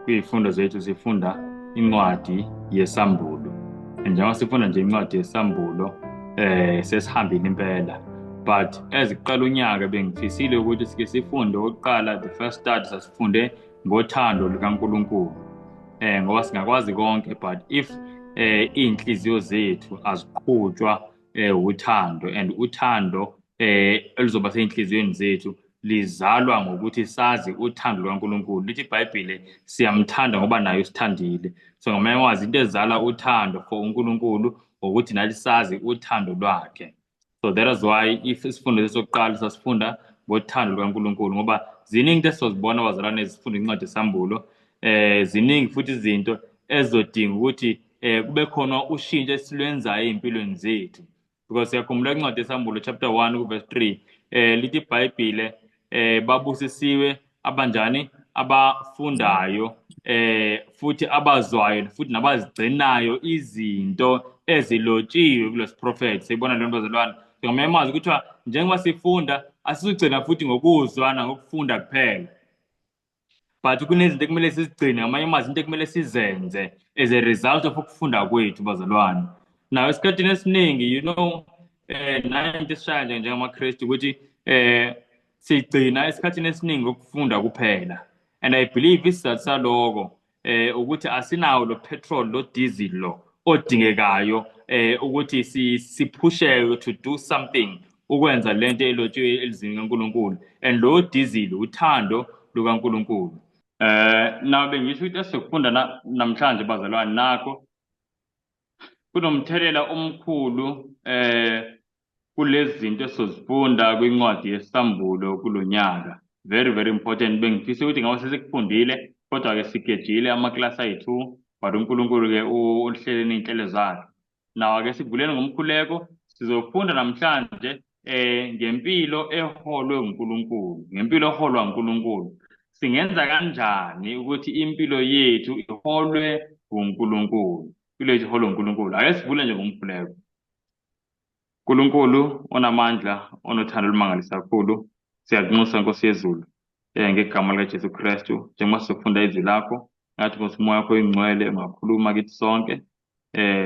kwizifundo zethu sifunda incwadi yesambulo. Njengoba sifunda nje incwadi yesambulo, sesihambile impela. But eziqala unyaka bengifisile ukuthi sike sifunde okokuqala, the first start sasifunde ngothando lukaNkulunkulu. Ngoba singakwazi konke, but if iy'nhliziyo zethu aziqhutshwa uthando, and uthando elizoba sey'nhliziyweni zethu lizalwa ngokuthi sazi uthando lukaNkulunkulu. Lithi iBhayibhile siyamthanda ngoba naye usithandile. So ngamanye amazwi into ezala uthando for uNkulunkulu ukuthi nathi sazi uthando lwakhe. So that is why if isifundo sokuqala sasifunda ngothando lukaNkulunkulu, ngoba ziningi into esizozibona abazalwane ezifunda incwadi yesambulo. Ziningi futhi izinto ezodinga ukuthi kube khona ushintsho esilwenzayo ey'mpilweni zethu, because siyakhumbula incwadi yesambulo chapter 1 verse 3, lithi iBhayibhile babusisiwe abanjani, abafundayo futhi abazwayo futhi nabazigcinayo izinto ezilotshiwe kulesi prophet. Siyibona le nto bazalwane, ngamanye amazwi kuthiwa njengoba sifunda asizugcina futhi ngokuzwa nangokufunda kuphela, but kunezinto ekumele sizigcine, ngamanye amazwi into ekumele sizenze as a result of ukufunda kwethu bazalwane. Nayo esikhathini esiningi, nanto esishaya njengamaKristu ukuthi sigcina esikhathini esiningi ukufunda kuphela, and I believe isizathu saloko ukuthi asinawo lo petrol, lo diesel lo odingekayo ukuthi siphusheke to do something, ukwenza lento elotshiwe elizwini kaNkulunkulu, and lo diesel uthando lukaNkulunkulu. Nawe bengisho ukuthi esizokufunda namhlanje bazalwane, nakho kunomthelela omkhulu kulezi zinto esizozifunda kwincwadi yesambulo kulonyaka. Very very important. Bengifisa ukuthi ngabe sesikufundile, kodwa ke sigejile amaklasi ayi-2, but uNkulunkulu ke uhleleni iy'nhlelo zakhe. Nawa ke sikuvuleni ngomkhuleko, sizofunda namhlanje ngempilo eholwe uNkulunkulu, ngempilo eholwa uNkulunkulu. Singenza kanjani ukuthi impilo yethu iholwe uNkulunkulu, impilo yethu iholwe uNkulunkulu? Ake sivule nje ngomkhuleko. Nkulunkulu onamandla, onothando olumangalisa kakhulu, siyakunxusa Nkosi yezulu ngegama likaJesu Kristu, njengoba sizofunda izwi lakho, ngathi Nkosi umoya wakho oyingcwele ungakhuluma kithi sonke.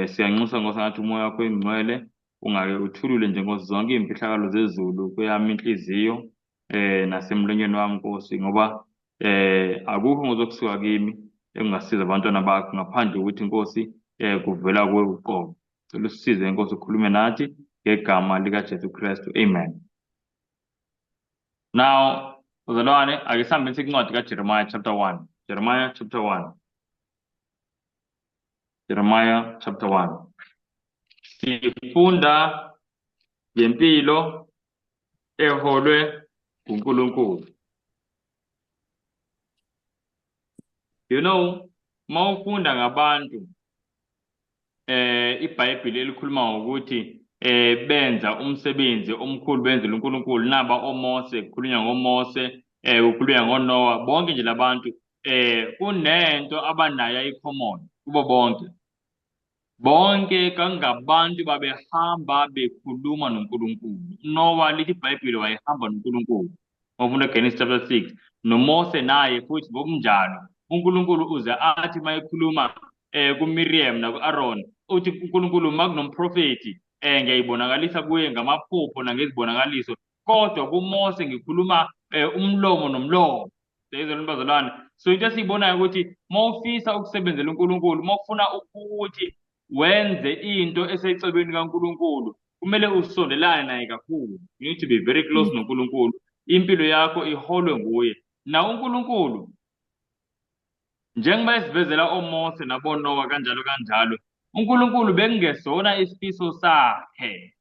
Siyanxusa Nkosi ngathi umoya wakho oyingcwele ungake uthulule nje Nkosi zonke iy'mfihlakalo zezulu kweyami inhliziyo nasemlonyeni wami Nkosi, ngoba akukho ngozokusuka kimi engasiza abantwana bakho ngaphandle ukuthi Nkosi kuvela kuwe uqobo. Cela usisize Nkosi, ukhulume nathi ngegama likaJesu Kristu, amen. Now bazalwane, ake sihambe sincwadi kaJeremiah chapter 1. Jeremiah chapter 1. Jeremiah chapter 1. Sifunda ngempilo eholwe uNkulunkulu. Mawufunda ngabantu iBhayibheli elikhuluma ngokuthi benza umsebenzi omkhulu benzela uNkulunkulu, naba oMose, kukhulunywa ngoMose, kukhulunywa ngoNoah, bonke nje labantu kunento abanayo ayi-common kubo bonke. Bonke kangabantu babehamba bekhuluma noNkulunkulu. uNoah, lithi iBhayibhile, wayehamba noNkulunkulu. Ngokufunda Genesis chapter 6. noMose naye futhi ngokunjalo. uNkulunkulu uze athi mayekhuluma kuMiriam naku-Aaron, uthi uNkulunkulu makunomprofethi ngiyayibonakalisa kuye ngamaphupho nangezibonakaliso, kodwa kuMose ngikhuluma umlomo nomlomo. Siyezwa bazalwane. So into esiyibonayo ukuthi mawufisa ukusebenzela uNkulunkulu, mawufuna ukuthi wenze into esecebeni kaNkulunkulu, kumele usondelane naye kakhulu. You need to be very close noNkulunkulu, impilo yakho iholwe nguye. Na uNkulunkulu njengoba esivezela oMose naboNoah kanjalo kanjalo, uNkulunkulu bekungesona isifiso sakhe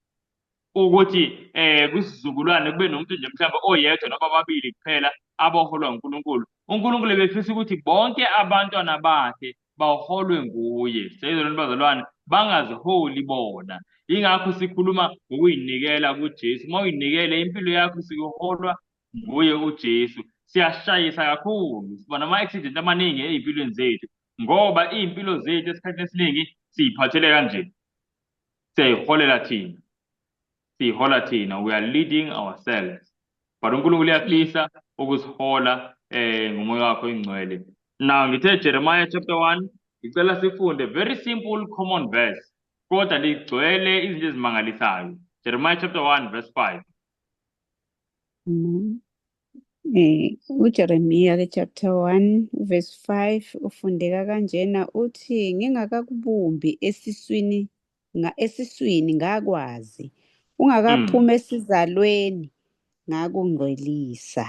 ukuthi kwisizukulwane kube nomuntu nje mhlawumbe oyedwa noma ababili kuphela abaholwa uNkulunkulu. uNkulunkulu ebefisa ukuthi bonke abantwana bakhe baholwe nguye. Siyezwa bazalwane, bangaziholi bona. Yingakho sikhuluma ngokuy'nikela kuJesu. Uma uy'nikele impilo yakho siyoholwa nguye uJesu. Siyashayisa kakhulu, siba nama-accident amaningi ey'mpilweni zethu, ngoba iy'mpilo zethu esikhathini esiningi siy'phathele kanje, siyayiholela thina, siyihola thina, we are leading ourselves. But uNkulunkulu uyafisa ukusihola ngomoya wakho oyingcwele. Now ngithe Jeremiah chapter 1 ngicela sifunde very simple common verse kodwa ligcwele izinto ezimangalisayo. Jeremiah chapter 1 verse 5. uJeremiya chapter 1 verse 5 ufundeka kanjena uthi ngingakakubumbi esiswini ngakwazi ungakaphuma esizalweni ngakungcwelisa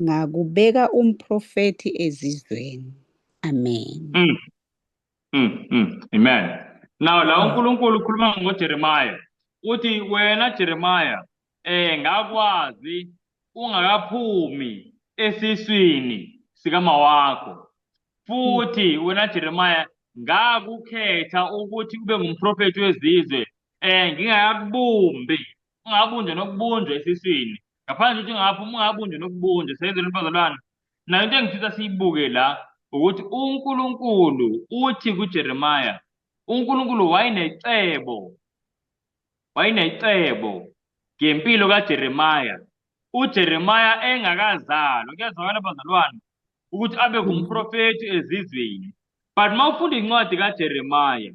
ngakubeka umprofeti ezizweni. Amen. Amen. Now la uNkulunkulu ukhuluma ngoJeremiah uthi wena Jeremiah ngakwazi ungakaphumi esiswini sikama wakho futhi wena Jeremiah ngakukhetha ukuthi ube ngumprofeti wezizwe ngingakubumbi ungabunjwe nokubunjwa esiswini ngaphandle ukuthi ungaphuma ungabunjwe nokubunjwa senzele impazalwane. Nayo into engifisa siyibuke la ukuthi uNkulunkulu uthi kuJeremiah uNkulunkulu wayinecebo ngempilo kaJeremiah uJeremiah engakazalwa kuyazwakala bazalwane ukuthi abe ngumprofeti ezizweni. But mawufunda incwadi kaJeremiah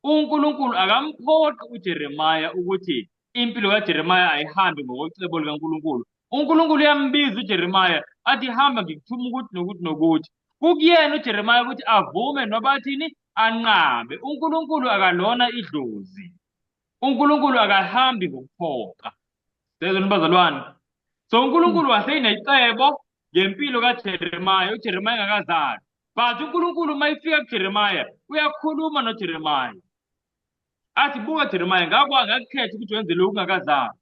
uNkulunkulu akamphoqi uJeremiah ukuthi impilo kaJeremiah ayihambe ngokwecebo likaNkulunkulu. uNkulunkulu uyambiza uJeremiah athi hamba ngikuthuma ukuthi nokuthi nokuthi. Kukuyena uJeremiah ukuthi avume noba athini anqabe. uNkulunkulu akalona idlozi. uNkulunkulu akahambi ngokuphoqa. Sezweni bazalwane. So uNkulunkulu waseyinecebo ngempilo kaJeremiah uJeremiah engakazalwa. But uNkulunkulu mayifika kuJeremiah uyakhuluma noJeremiah. Athi buka Jeremiah ngakukhetha ukuthi wenze lokhu ungakazalwa.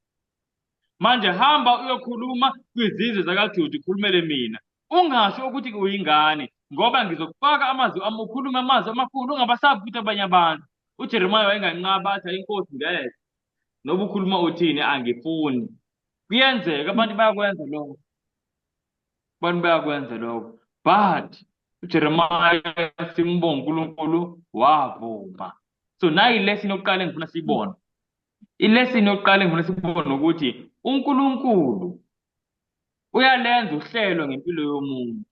Manje hamba uyokhuluma kwizizwe zakaJuda ukhulumele mina. Ungasho ukuthi uyingane ngoba ngizokufaka amazwi ami ukhulume amazwi amakhulu ungabasabi ukuthi abanye abantu. uJeremiah wayenganqaba athi inkosi ngeke noba ukhuluma uthini angifuni. Kuyenzeka abantu bayakwenza lokho. But uJeremiah simbonga uNkulunkulu wavuma. So nayi ilesson yokuqala engifuna siyibone. Ilesson yokuqala engifuna siyibone ukuthi uNkulunkulu uyalenza uhlelo ngempilo yomuntu.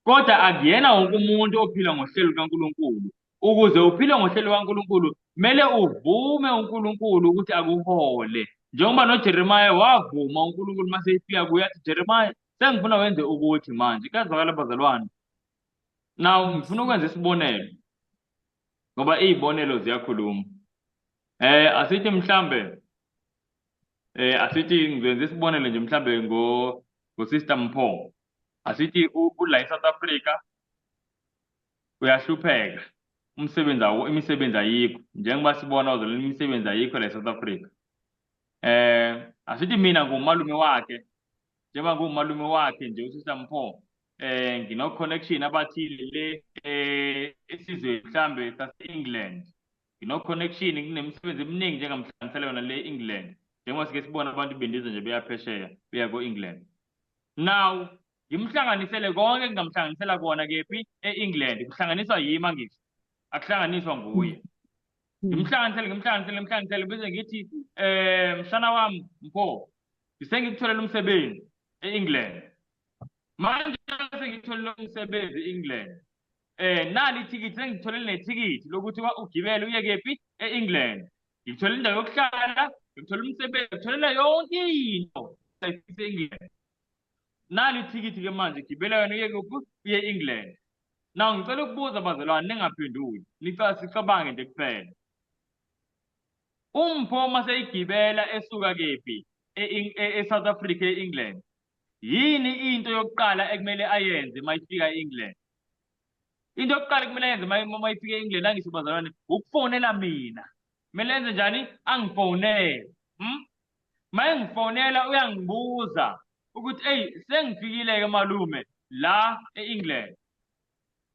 Kodwa akuyena wonke umuntu ophila ngohlelo kaNkulunkulu. Ukuze uphile ngohlelo kaNkulunkulu kumele uvume uNkulunkulu ukuthi akuhole. Njengoba noJeremiah wavuma uNkulunkulu mase efika kuye athi Jeremiah sengifuna wenze ukuthi manje. Kuyazwakala bazalwane. Now ngifuna ukwenza isibonelo ngoba izibonelo ziyakhuluma. Asithi mhlambe asithi ngizenza isibonelo nje mhlambe ngo Sister Mpho. Asithi ula eSouth Africa uyahlupheka imisebenzi ayikho njengoba sibona uzolo imisebenzi ayikho la eSouth Africa. Asithi mina ngumalume wakhe njengoba ngumalume wakhe nje uSister Mpho ngino connection abathile le esizwe mhlambe sase-England. Ngino connection kunemisebenzi eminingi njengamhlanganisela yona le England njengoba sike sibona abantu bendiza nje beyaphesheya beya ko-England. Now ngimhlanganisele konke ngingamhlanganisela kona kephi e-England kuhlanganiswa yima ngisho akuhlanganiswa nguye. Ngimhlanganisele bese ngithi mshana wami Mpho sengikutholela umsebenzi e-England. Manje sengitholile umsebenzi e-England. Nali ithikithi sengitholele nethikithi lokuthi ugibele uye kephi e-England. Ngitholela indawo yokuhlala, ngitholela umsebenzi, ngitholela yonke into e-England. Nali ithikithi ke manje gibela yona uye kuphi uye e-England. Now ngicela ukubuza abazalwane ningaphenduli. Sicabange nje kuphela. Mpho mase igibela esuka kephi e-South Africa e-England. Yini into yokuqala ekumele ayenze mayifika e-England? Into yokuqala kumele ayenze mayifika e-England angisho bazalwane ukufonela mina. Kumele enze njani? Angifonele. Maye ngifonela uyangibuza ukuthi sengifikile ke malume la e-England.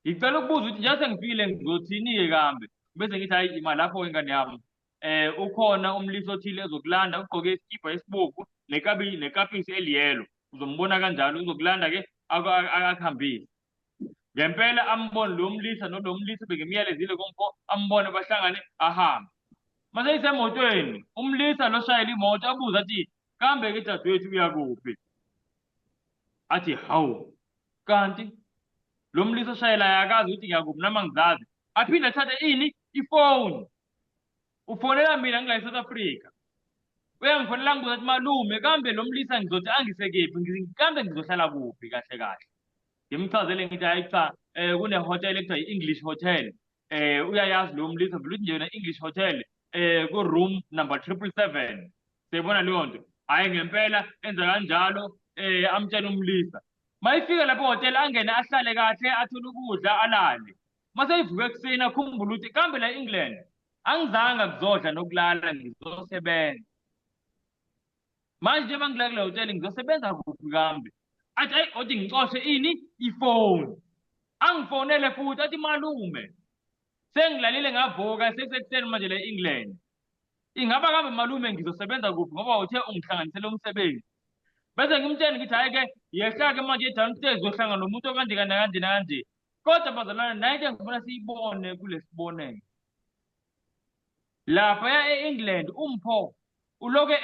Ngicela ukubuza ukuthi nje sengifikile ngizothini ke kambe? Bese ngithi hayi ima lapho ingane yami. Ukhona umlisi othile ezokulanda ugqoke isikipa esibomvu nekapisi eliyelo. Uzombona kanjalo uzokulanda ke akuhambise. Ngempela ambone lo mlisa nalo mlisa bengemiyalezile kompho ambone bahlangane ahambe. Mase isemotweni umlisa loshayela imoto abuza athi kambe ke dadewethu uya kuphi? Athi hawu kanti lo mlisa oshayelayo akazi ukuthi ngiyakuphi noma ngizazi, aphinde athathe ini ifoni. Ufonela mina ngila e-South Africa, uyangifonela ngibuza ukuthi malume, kambe lo mlisa ngizothi angise kephi, kambe ngizohlala kuphi kahle kahle. Ngimchazele ngithi hayi cha, kune-hotel ekuthiwa i-English Hotel. Uyayazi lo mlisa vele uthi nje yona English Hotel, ku-room number 777. Siyibona leyo nto. Hhayi ngempela enza kanjalo, amtshela umlisa. Mayifika lapho ehhotela angene ahlale kahle, athole ukudla alale. Mase ivuka ekuseni akhumbule ukuthi kambe la England angizange kuzodla nokulala, ngizosebenza. Manje njengoba ngila kule hoteli ngizosebenza kuphi kambe? Athi hayi othi ngicoshe ini ifoni. Angifonele futhi athi malume, sengilalile ngavuka sekusekuseni manje la England. Ingaba kambe malume ngizosebenza kuphi ngoba uthe ungihlanganisele umsebenzi? Bese ngimtshela ngithi hayi-ke yehla-ke manje e-downstairs uzohlangana nomuntu okanje kanje nakanje. Kodwa bazalwane, nayo into engifuna siyibone kule sibonelo. Laphaya e-England uMpho uloke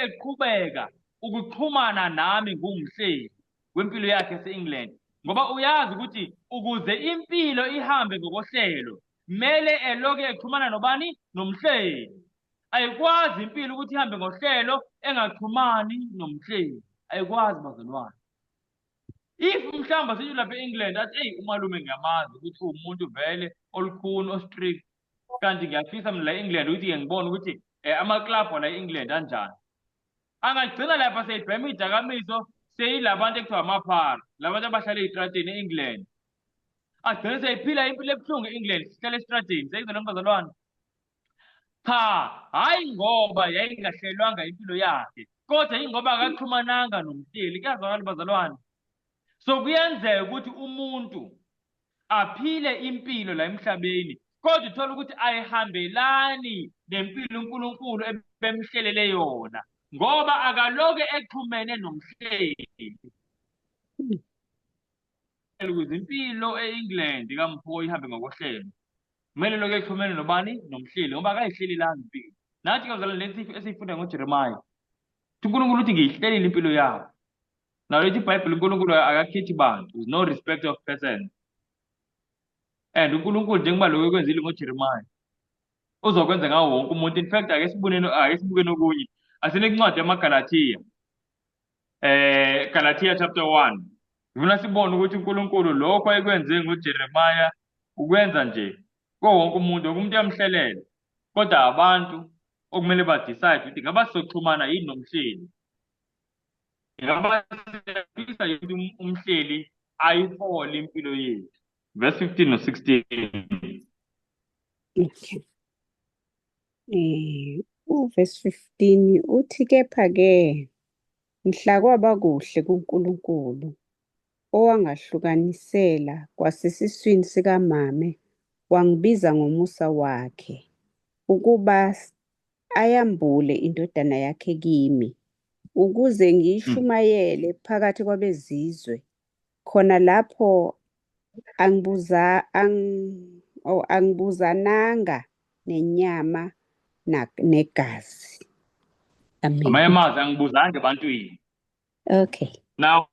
eqhubeka ukuxhumana nami ngumhleli wempilo yakhe yase-England, ngoba uyazi ukuthi ukuze impilo ihambe ngokohlelo kumele eloke exhumana nobani? Nomhleli. Ayikwazi impilo ukuthi ihambe ngohlelo engaxhumani nomhleli, ayikwazi bazalwane. If mhlawumbe sithi lapha e-England athi eyi umalume ngiyamazi ukuthi uwumuntu vele olukhuni ostrict, kanti ngiyafisa mina la e-England ukuthi ngibone ukuthi amaklabhu la e-England anjani. Angagcina lapha seyibhema iy'dakamizwa, seyilabantu ekuthiwa amaphara, labantu abahlala ey'trateni e-England. Agcine seyiphila impilo ebuhlungu e-England, sihlala esitrateni. Seyizona bazalwane. Cha, hhayi ngoba yayingahlelwanga impilo yakhe, kodwa yingoba akaxhumananga nomhleli. Kuyazwakala bazalwane. So kuyenzeka ukuthi umuntu aphile impilo la emhlabeni, kodwa uthola ukuthi ayihambelani nempilo uNkulunkulu ebemhlelele yona, ngoba akaloke exhumene nomhleli. Ukuze impilo e-England kaMpho ihambe ngokohlelo, kumele loke exhumene nobani? Nomhleli, ngoba akayihlelelanga impilo. Nathi bazalwane lesi esiyifunda ngoJeremiya, uNkulunkulu uthi ngiyihlelile impilo yakho. Now lithi iBhayibheli uNkulunkulu akakhethi bantu, is no respect of persons. And uNkulunkulu njengoba lokho ekwenzile ngoJeremiya uzokwenza ngawo wonke umuntu. In fact ake sibukeni okunye, asine kuncwadi yamaGalathiya, Galatia chapter 1. Ngifuna sibone ukuthi uNkulunkulu lokho ayekwenze ngoJeremiya ukwenza nje kuwo wonke umuntu, umuntu uyamhlelela, kodwa abantu okumele badecide ukuthi ngaba sizoxhumana yini nomhleli, ngaba siyafisa yini umhleli ayihole impilo yethu. Verse 15 no-16. Okay. Verse 15 uthi kepha-ke mhla kwaba kuhle kuNkulunkulu owangahlukanisela kwasesiswini sikamame, wangibiza ngomusa wakhe ukuba ayambule indodana yakhe kimi, ukuze ngiyishumayele phakathi kwabezizwe, khona lapho angibuzananga nenyama negazi. Amen. Amanye amazwi angibuzanga ebantwini. Okay. Now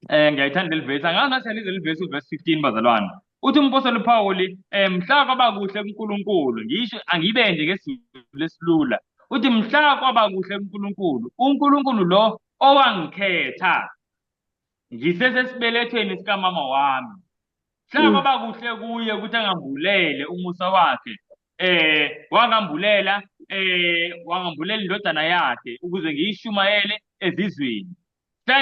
ngiyayithanda leli verse, angazi ngasiyalize leli verse uverse 15 bazalwane. Uthi umpostoli uPawuli mhla kwaba kuhle kuNkulunkulu, ngisho angibe nje ngesizulu lesilula. Uthi mhla kwaba kuhle kuNkulunkulu, uNkulunkulu lo owangikhetha ngisesesibelethweni sikamama wami. Mhla kwaba kuhle kuye ukuthi angambulele umusa wakhe, wangambulela indodana yakhe ukuze ngiyishumayele ezizweni.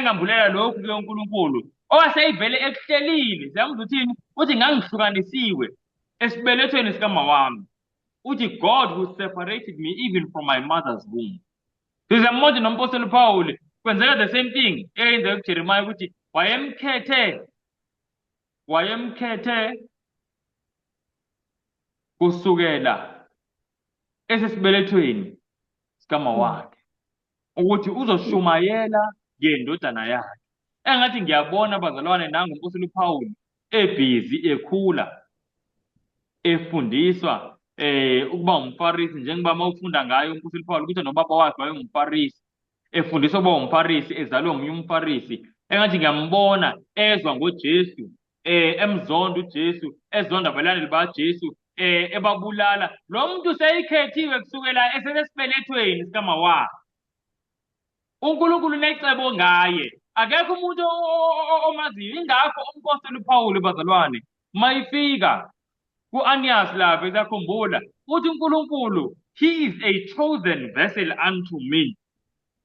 Ngambulela lokhu ke uNkulunkulu owaseyivele ekuhlelile. Siyamuzwa uthini? Uthi ngangihlukanisiwe esibelethweni sikamama wami. Uthi God who separated me even from my mother's womb. Sizammonje nompostoli uPawuli kwenzeka the same thing eyenzeka kuJeremiya, ukuthi wayemkhethe kusukela esesibelethweni sikamama wakhe ukuthi uzoshumayela ngendodana yakhe. Engathi ngiyabona bazalwane nangompostoli uPawuli ebhizi ekhula efundiswa ukuba umFarisi, njengoba mawufunda ngayo umpostoli uPawuli ukuthi nobaba wakhe wayengumFarisi, efundiswa ukuba umFarisi, ezalwe ngomunye umFarisi, engathi ngiyambona ezwa ngoJesu, emzonda uJesu, ezonda abalandeli bakaJesu, ebabulala. Lo muntu seyikhethiwe kusukela esesibelethweni sikama wakhe. uNkulunkulu unecebo ngaye, akekho umuntu omaziyo. Ingakho umpostoli uPawulu, bazalwane, mayifika ku-Ananias lapha esakhumbula uthi uNkulunkulu, he is a chosen vessel unto me.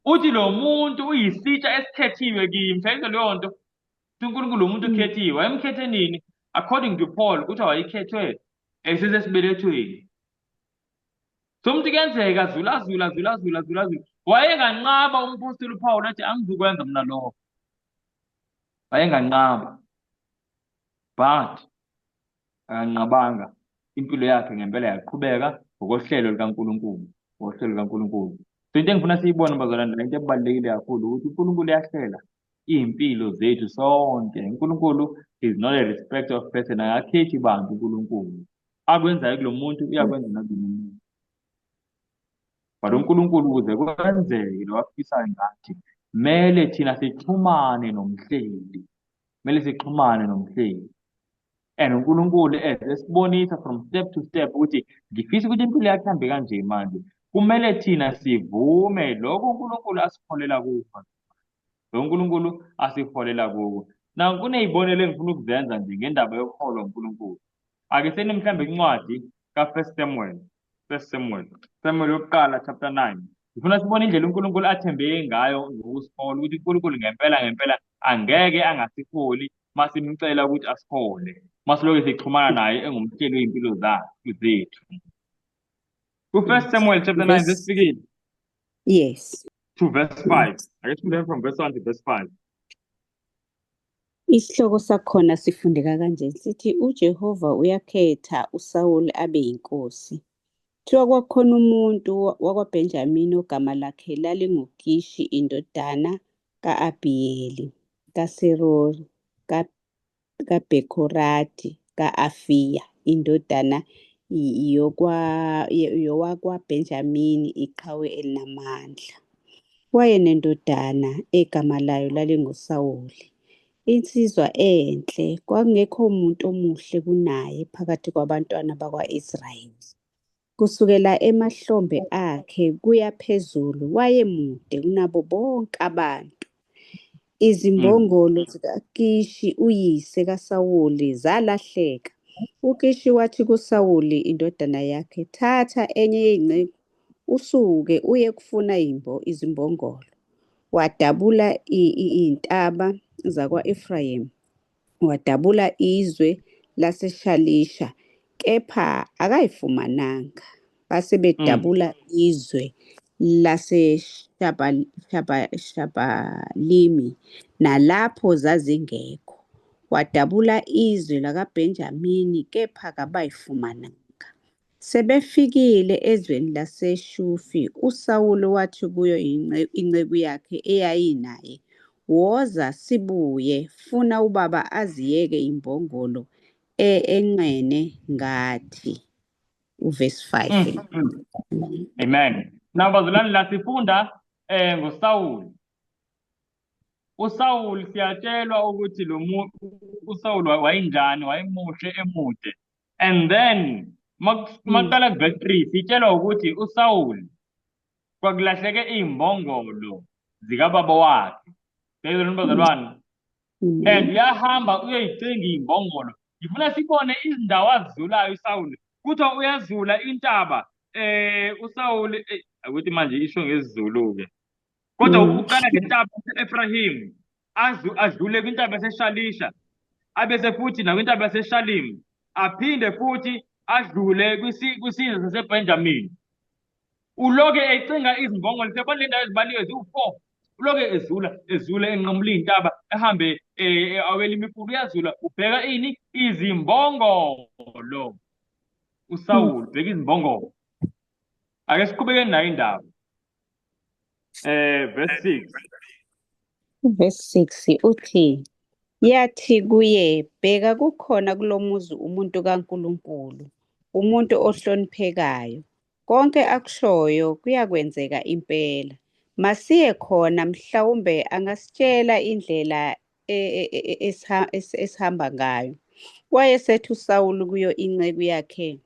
Uthi lo muntu uyisitsha esikhethiwe kimi. Sayizwa leyo nto? Uthi uNkulunkulu umuntu ukhethiwe. Wayemkhethe nini? According to Paul, kuthiwa wayekhethwe esesibelethweni. So umuntu kuyenzeka zula. Wayenganqaba umpostoli uPawulu athi angizukwenza mina lokho. Wayenganqaba, but akanqabanga. Impilo yakhe ngempela yaqhubeka ngokohlelo likaNkulunkulu. So into engifuna siyibone, bazalwane, into ebalulekile kakhulu ukuthi uNkulunkulu uyahlela iy'mpilo zethu sonke. uNkulunkulu is not a respecter of person. Akakhethi bantu uNkulunkulu. Akwenzayo kulo muntu uyakwenza nakulo muntu. But uNkulunkulu ukuze kwenzeke lo afisayo ngathi, kumele thina sixhumane nomhleli. And uNkulunkulu esibonisa from step to step ukuthi ngifisa ukuthi impilo yakhe ihambe kanje manje. Kumele thina sivume lokho uNkulunkulu asiholela kukho. Now kuney'bonelo engifuna ukuzenza nje ngendaba yokholwa uNkulunkulu. Ake seni mhlambe incwadi ka-First Samuel yokuqala chapter 9. Ngifuna sibone indlela uNkulunkulu athembeke ngayo ngokusihola, ukuthi uNkulunkulu ngempela angeke angasiholi masimcela ukuthi asihole, masiloke sixhumana naye engumhleli wey'mpilo zethu. Ku-First Samuel chapter 9 sesifikile Yes. to verse 5. Ake sifunde from verse 1 to verse 5. Isihloko sakhona sifundeka kanje sithi uJehova uyakhetha uSawuli abe yinkosi. Kuthiwa kwakhona umuntu wakwaBenjamini ogama lakhe lalinguKishi indodana ka-Abhiyeli, kaSerori, kaBekhorathi, ka-Afiya indodana yowakwaBenjamini, iqhawe elinamandla. Wayenendodana egama layo lalinguSawuli, insizwa enhle. Kwakungekho muntu omuhle kunaye phakathi kwabantwana bakwa-Israyeli. Kusukela emahlombe akhe kuya phezulu wayemude kunabo bonke abantu. Izimbongolo zikaKishi uyise kaSawuli zalahleka. UKishi wathi kuSawuli indodana yakhe, "Thatha enye yey'nceku usuke uye kufuna izimbongolo." Wadabula iy'ntaba zakwa-Efrayimi, wadabula izwe laseShalisha, kepha akayifumananga. Base bedabula izwe laseShabalimi, nalapho zazingekho. Wadabula izwe lakaBenjamini, kepha kabayifumananga. Sebefikile ezweni laseShufi, uSawuli wathi kuyo inceku yakhe eyayinaye, "Woza sibuye, funa ubaba aziyeke imbongolo enqene ngathi." Verse 5. Amen. Now bazalwane, la sifunda ngoSawuli. uSawuli siyatshelwa ukuthi uSawuli wayinjani, wayemuhle emude. And then maqala ku-verse 3 sitshelwa ukuthi uSawuli kwakulahleke iy'mbongolo zikababa wakhe. Sezweni bazalwane. And uyahamba uyoyidinga iy'mbongolo. Ngifuna sibone izindawo azizulayo uSawuli. Kuthiwa uyazula intaba uSawuli ukuthi manje isho ngesiZulu-ke. Kodwa uqala ngentaba yase-Efrayimu, adlule kwintaba yaseShalisha, abese futhi nakwintaba yaseShalimu, aphinde futhi adlule kwisizwe saseBenjamini. Uloke ecinga izimbongolo. Siyabona le ndawo ezibaliwe ziwu-4. Uloke ezula enqamula iy'ntaba, ehambe awela imifula. Uyazula ubheka ini? Izimbongolo. uSawuli bheka izimbongolo. Ake siqhubekeni nayo indaba. Verse 6. Verse 6 uthi, yathi kuye, "Bheka, kukhona kulo muzi umuntu kaNkulunkulu, umuntu ohloniphekayo. Konke akushoyo kuyakwenzeka impela." masiye khona mhlawumbe angasitshela indlela esihamba ngayo. Wayesethi uSawuli kuyo inceku yakhe,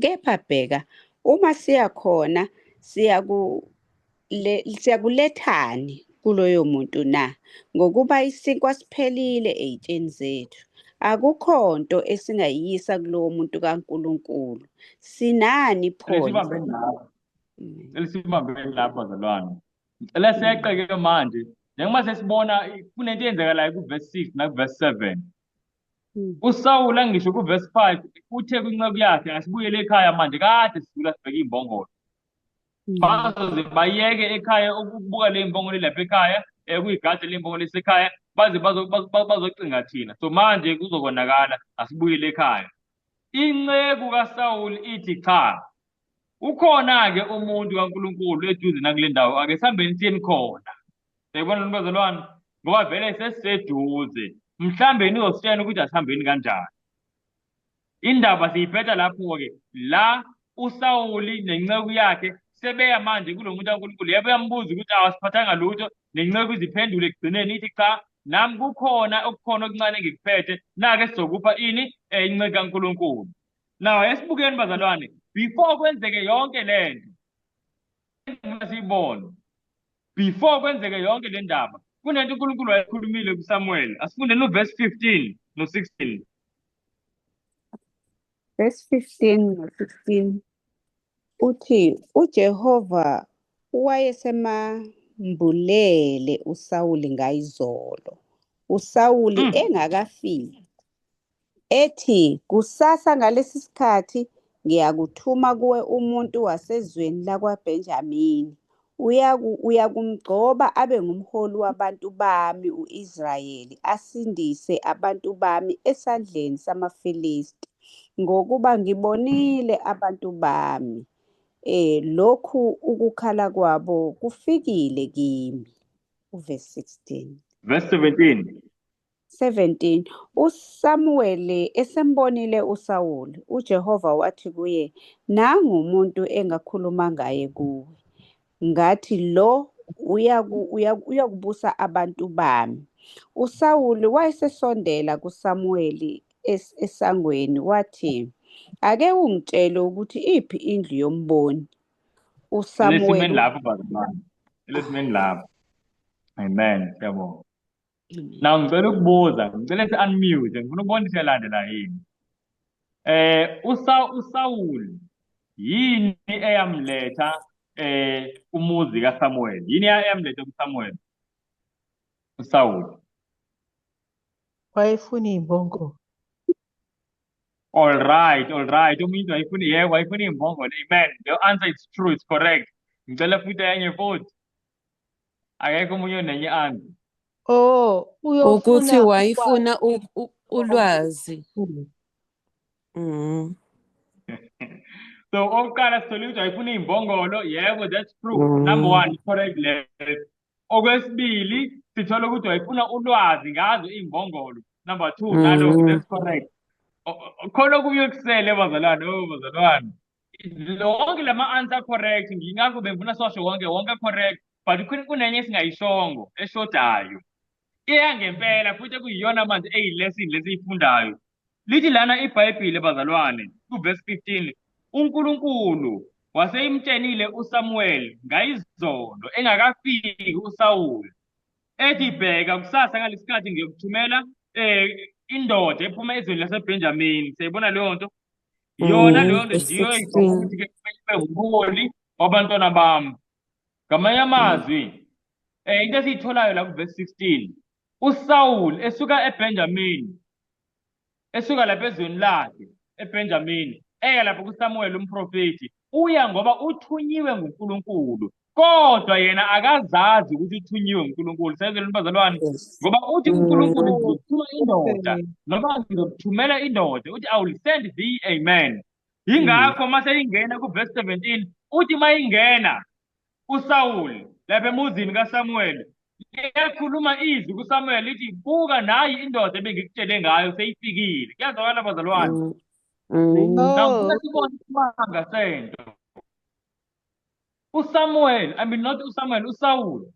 kepha bheka, uma siya khona siyakulethani kuloyo muntu na, ngokuba isinkwa siphelile ey'tsheni zethu. Akukho nto esingayisa kulowo muntu kaNkulunkulu. Sinani pho? Elisibambeni lapho. Elisibambeni lapho bazalwane. Ngicela seqe-ke manje. Njengoba sesibona kunento eyenzakalayo kuverse 6 nakuverse 7. uSawuli angisho kuverse 5 uthe kwinceku yakhe asibuyele ekhaya manje kade sidlula sibheke imbongolo. Bazoze bayeke ekhaya ukubuka le mbongolo lapha ekhaya kuyigade le mbongolo esekhaya baze bazocinga thina. So manje kuzokonakala asibuyele ekhaya. Inceku kaSawuli ithi cha. Ukhona-ke umuntu kaNkulunkulu eduze nakule ndawo, ake sihambeni siyeni khona. Siyayibona lo bazalwane, ngoba vele sesiseduze. Mhlawumbe nizositshela ukuthi asihambeni kanjani. Indaba siyiphetha lapho-ke la uSawuli nenceku yakhe sebeya manje kulo muntu kaNkulunkulu. Yebo uyambuza ukuthi awasiphathanga lutho, nenceku iziphendule ekugcineni ithi cha, nami kukhona okukhona okuncane engikuphethe, nake sizokupha ini inceku kaNkulunkulu. Now esibukeni bazalwane, before kwenzeke yonke lento siyibona, before kwenzeke yonke le ndaba kunento uNkulunkulu wayekhulumile kuSamuel. Asifunde verse 15 no-16. Verse 15 no-16 uthi uJehova wayesemambulele uSawuli ngayizolo, uSawuli engakafiki, ethi kusasa ngalesi sikhathi ngiyakuthuma kuwe umuntu wasezweni lakwaBenjamini, uyakumgcoba abe ngumholi wabantu bami u-Israyeli, asindise abantu bami esandleni samaFilisti, ngokuba ngibonile abantu bami, lokhu ukukhala kwabo kufikile kimi. Verse 16. Verse 17. uSamuweli esembonile uSawuli, uJehova wathi kuye, nangu umuntu engakhuluma ngaye kuwe. Ngathi lo uyakubusa abantu bami. uSawuli wayesesondela kuSamuweli esangweni wathi, ake ungitshele ukuthi iphi indlu yomboni. Elesimeni lapho bazalwane. Elesimeni lapho. Amen. Siyabonga. Now ngicela ukubuza, ngicela si-unmute, ngifuna ukubona siyalandela yini. uSawuli yini eyamletha umuzi kaSamuel? Yini eyamletha kuSamuel? uSawuli. Wayefuna iy'mbongolo. All right. Umuntu wayefuna iy'mbongolo. Amen. The answer is true, it's correct. Ngicela futhi enye futhi. Akekho omunye onenye answer. Ukuthi wayefuna ulwazi. So okokuqala sithole ukuthi wayefuna iy'mbongolo. Yebo, that's true. Number one, correct level. Okwesibili sithola ukuthi wayefuna ulwazi ngazo iy'mbongolo. Number two, nalo that's correct. Khona okubuye kusele bazalwane. Lonke lama answer correct. Ngingakho bengifuna siwasho wonke correct, but kunenye esingayishongo eshodayo. Ngempela futhi ekuyiyona manje lesson lesiyifundayo. Lithi lana iBhayibheli bazalwane, kuverse 15, uNkulunkulu waseyimtshenile uSamuel ngayizolo engakafiki uSawuli. Ethi bheka kusasa ngalesikhathi ngiyokuthumela indoda ephuma ezweni laseBenjamini. Siyayibona leyo nto? Yona leyo nto ndiyo ukuthi ke umholi wabantwana bami. Ngamanye amazwi, into esiyitholayo la kuverse 16, uSawuli esuka eBenjamini, esuka lapha ezweni lakhe eBenjamini, eya lapha kuSamuel umprofeti, uya ngoba uthunyiwe nguNkulunkulu, kodwa yena akazazi ukuthi uthunyiwe nguNkulunkulu. Sezweni bazalwane, ngoba uthi uNkulunkulu ngizokuthuma indoda, noma ngizokuthumela indoda, uthi I will send thee a man. Yingakho mase ingena kuverse 17, uthi mayingena uSawuli lapha emuzini kaSamuel, yakhuluma izwi kuSamuel lithi, buka nayi indoda ebengikutshele ngayo seyifikile. Kuyazwakala bazalwane? Ngifuna sibone isimanga sento. uSamuel, I mean not uSamuel, uSawuli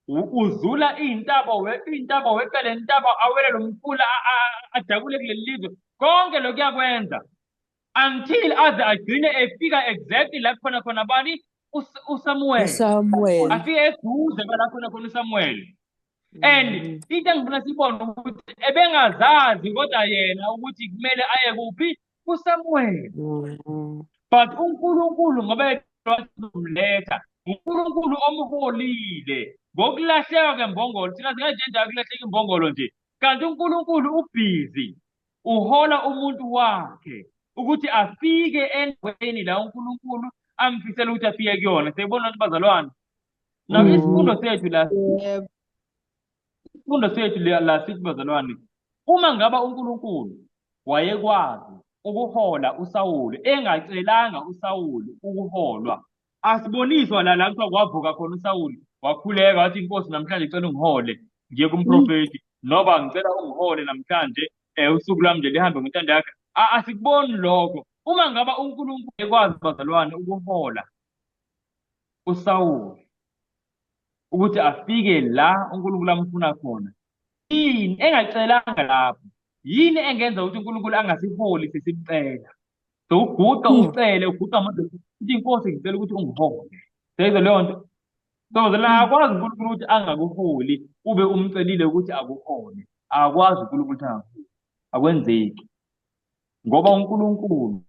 uzula iy'ntaba weqele intaba awele lo mfula ajabule kuleli lizwe konke lokhu yakwenza until aze agcine efika exactly la khona bani uSamuel uSamuel. afike eduze la khona uSamuel. And into engifuna sibone ukuthi ebengazazi kodwa yena ukuthi kumele aye kuphi kuSamuel. But uNkulunkulu ngoba umletha uNkulunkulu omholile ngokulahleka kwembongolo thina singaje nje kulahleka imbongolo nje kanti uNkulunkulu ubhizi uhola umuntu wakhe ukuthi afike endaweni la uNkulunkulu amfisela ukuthi afike kuyona. Siyibona ukuthi bazalwane nawo isifundo sethu la sithi bazalwane uma ngaba uNkulunkulu wayekwazi ukuhola uSawuli engacelanga uSawuli ukuholwa asiboniswa la kuthiwa kwavuka khona uSawuli wakhuleka wathi inkosi namhlanje icela ungihole ngiye kumprofeti noba ngicela ungihole namhlanje usuku lwami nje lihambe ngentando yakhe asikuboni lokho. Uma ngaba uNkulunkulu ekwazi bazalwane ukuhola uSawuli ukuthi afike la uNkulunkulu amfuna khona yini engacelanga lapho yini engenza ukuthi uNkulunkulu angasiholi sesimcela so uguqa uguqa amandla ukuthi inkosi ngicela ukuthi ungihole seyizwa leyo nto so la akwazi uNkulunkulu ukuthi angakuholi ube umcelile ukuthi akuhole akwazi uNkulunkulu ukuthi angakuholi akwenzeki ngoba uNkulunkulu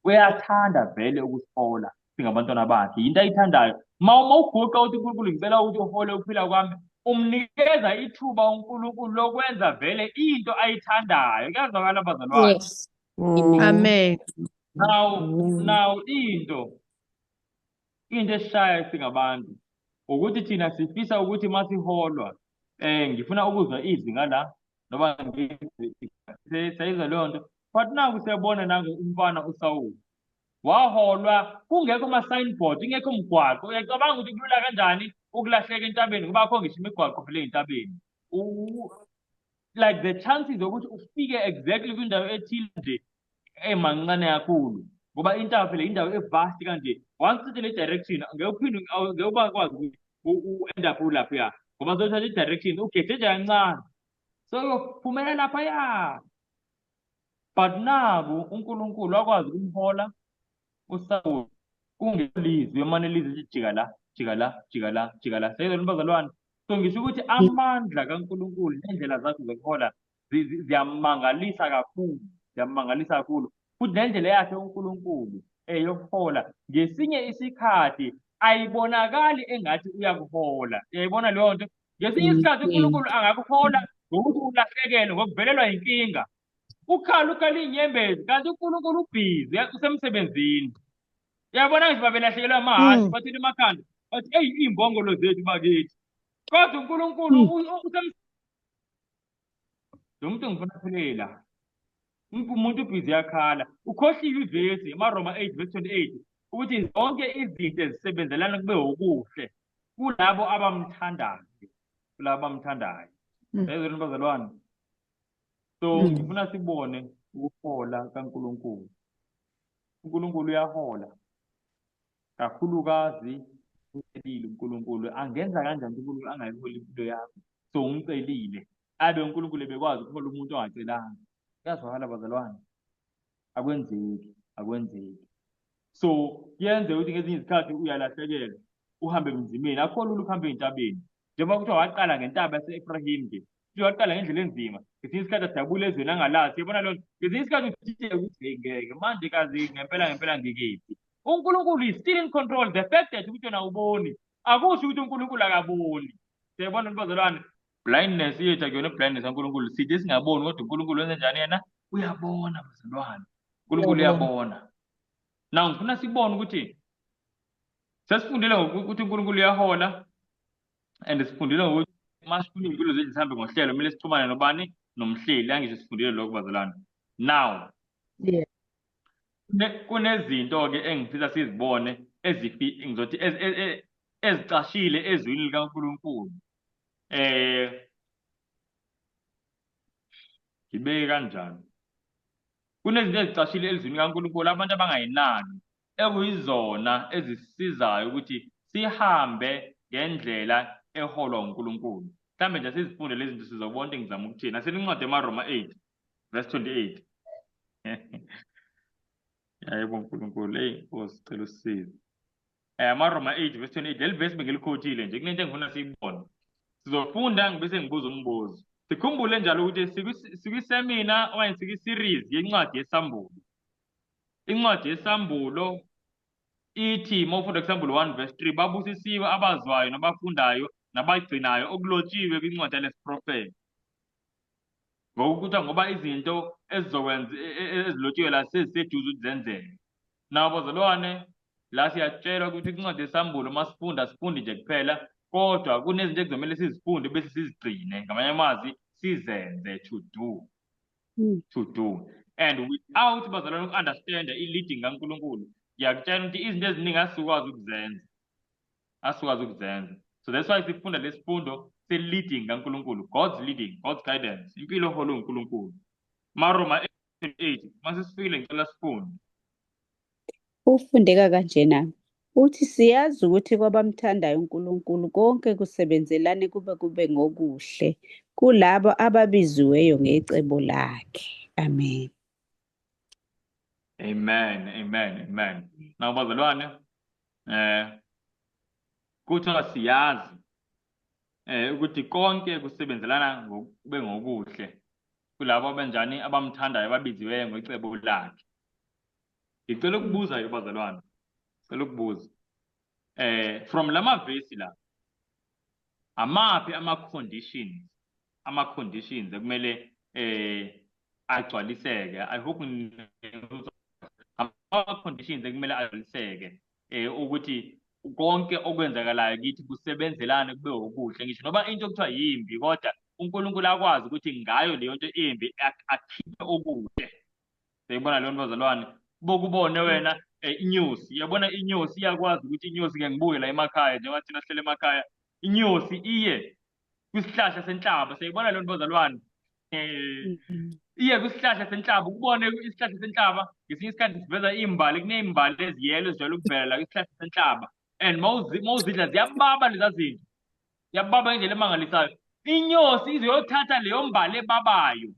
uyathanda vele ukusihola singabantwana bakhe into ayithandayo uma uguqa ukuthi uNkulunkulu ngicela ukuthi uhole ukuphila kwami umnikeza ithuba uNkulunkulu lokwenza vele into ayithandayo. Kuyazwakala bazalwane? Yes. Amen. Now into esishaya singabantu ukuthi thina sifisa ukuthi masiholwa ngifuna ukuzwa izwi ngala noba sayizwa leyo nto but naku siyabona nangu umfana uSawuli waholwa kungekho ama-signboard ingekho mgwaqo. Uyacabanga ukuthi kulula kanjani ukulahleka entabeni ngoba akho ngisho imigwaqo vele ey'ntabeni like the chances zokuthi ufike exactly kwindawo ethile nje emancane kakhulu ngoba intaba phela indawo evast kanje once uthi le direction ngeke uphinde ngeke bakwazi ukuthi u-end up ulapha ngoba zothatha i-direction ugethe nje kancane so uyophumela laphaya. But naku uNkulunkulu wakwazi ukumhola uSawuli kungelizwi emane lizwi jika la seyizwa bazalwane. So ngisho ukuthi amandla kaNkulunkulu nendlela zakhe zokuhola ziyamangalisa kakhulu futhi nendlela yakhe uNkulunkulu yokuhola ngesinye isikhathi ayibonakali engathi uyakuhola. Uyayibona leyo nto? Ngesinye isikhathi uNkulunkulu angakuhola ngokuthi ulahlekelwe ngokuvelelwa inkinga ukhala iy'nyembezi kanti uNkulunkulu ubhizi usemsebenzini. Uyabona nje babelahlekelwa amahhashi bathile emakhanda bathi eyi iy'mbongolo zethu bakithi kodwa uNkulunkulu lo muntu ngifuna aphelela umuntu ubhizi yakhala ukhohliwe ivesi emaroma 8:28 ukuthi zonke izinto ezisebenzelana kube okuhle kulabo abamthandayo ezweni bazalwane. So ngifuna sibone ukuhola kaNkulunkulu. uNkulunkulu uyahola kakhulukazi umcelile uNkulunkulu angenza kanjani uNkulunkulu angayiholi impilo yakho so umcelile abe uNkulunkulu ebekwazi ukuhola umuntu ongacelanga. Kuyazwakala bazalwane? Akwenzeki. So kuyenze ukuthi ngezinye izikhathi uyalahlekelwa uhambe emzimeni akho lula ukuhamba ey'ntabeni njengoba kuthiwa waqala ngentaba yase-Efrayimi nje futhi waqala ngendlela enzima ngesinye isikhathi adabule ezweni angalazi. Uyabona loo nto ngesinye isikhathi uthitheke ukuthi ngeke manje kazi ngempela ngikephi. uNkulunkulu is still in control. The fact that ukuthi yona awuboni akusho ukuthi uNkulunkulu akaboni. Siyabona bazalwane blindness yethu akuyona blindness kaNkulunkulu sithi singaboni kodwa uNkulunkulu wenza njani yena uyabona bazalwane. uNkulunkulu uyabona. Now ngifuna sibone ukuthi sesifundile ukuthi uNkulunkulu uyahola and sifundile ngokuthi masifuna iy'mpilo zethu zihambe ngohlelo kumele sixhumane nobani nomhleli angisho sifundile lokho bazalwane. Now kunezinto-ke engifisa sizibone ngizothi ezicashile ezwini likaNkulunkulu ngibeke kanjani kunezinto ezicashile ezwini likaNkulunkulu abantu abangayinaki ekuyizona ezisizayo ukuthi sihambe ngendlela eholwa uNkulunkulu. Mhlambe nje sizifunde lezi zinto sizobona into engizama ukuthina. Selincwadi eMaroma 8 verse 28. Yebo uNkulunkulu, Nkosi sicela usisize. Amaroma 8 verse 28, leli verse bengilikhothile nje, kunento engifuna siyibone. Sizofunda ngibese ngibuza umbuzo. Sikhumbule njalo ukuthi sikwisemina okanye sikwi-series yencwadi yesambulo. Incwadi yesambulo ithi mawufunda kusambulo 1 verse 3, babusisiwe abazwayo nabafundayo nabagcinayo okulotshiwe kwincwadi yalesiprofeti. Ngoba izinto ezilotshiwe la seziseduze ukuthi zenzeke. Nawo bazalwane, la siyatshelwa ukuthi incwadi yesambulo masifunda sifundi nje kuphela, kodwa kunezinto ekuzomele sizifunde bese sizigcine, ngamanye amazwi sizenze, to do. And without bazalwane uku-understanda i-leading kaNkulunkulu, ngiyakutshela ukuthi izinto eziningi asikwazi ukuzenza. So that's why sifunda lesifundo se-leading kaNkulunkulu, God's leading, God's guidance, impilo eholwe uNkulunkulu. Maroma 8 masisifikile ngicela sifunde. Ufundeka kanjena. Uthi siyazi ukuthi kwabamthandayo uNkulunkulu konke kusebenzelane kube ngokuhle kulabo ababiziweyo ngecebo lakhe. Amen. Amen. Nawo bazalwane, kuthiwa siyazi ukuthi konke kusebenzelana kube ngokuhle kulabo abenjani abamthandayo ababiziweyo ngecebo lakhe. Ngicela ukubuza ke bazalwane, from lama verse la, amaphi ama-conditions ekumele agcwaliseke? I hope ama-conditions ekumele agcwaliseke ukuthi konke okwenzakalayo kithi kusebenzelane kube okuhle. Ngisho noba into okuthiwa yimbi, kodwa uNkulunkulu akwazi ukuthi ngayo leyo nto embi akhiphe okuhle. Siyibona leyo nto bazalwane, bokubone wena inyosi. Yabona inyosi iyakwazi ukuthi inyosi-ke ngibuye la emakhaya, njengoba thina sihlele emakhaya, inyosi iye kwisihlahla senhlaba. Siyibona leyo nto bazalwane, iye kwisihlahla senhlaba, ukubone isihlahla senhlaba. Ngesinye isikhathi siveza iy'mbali, kuney'mbali eziyelo zijwayele ukuvela la kwisihlahla senhlaba, and mawuzidla ziyababa leza zinto, ziyababa ngendlela emangalisayo. Inyosi izoyothatha leyo mbali ebabayo,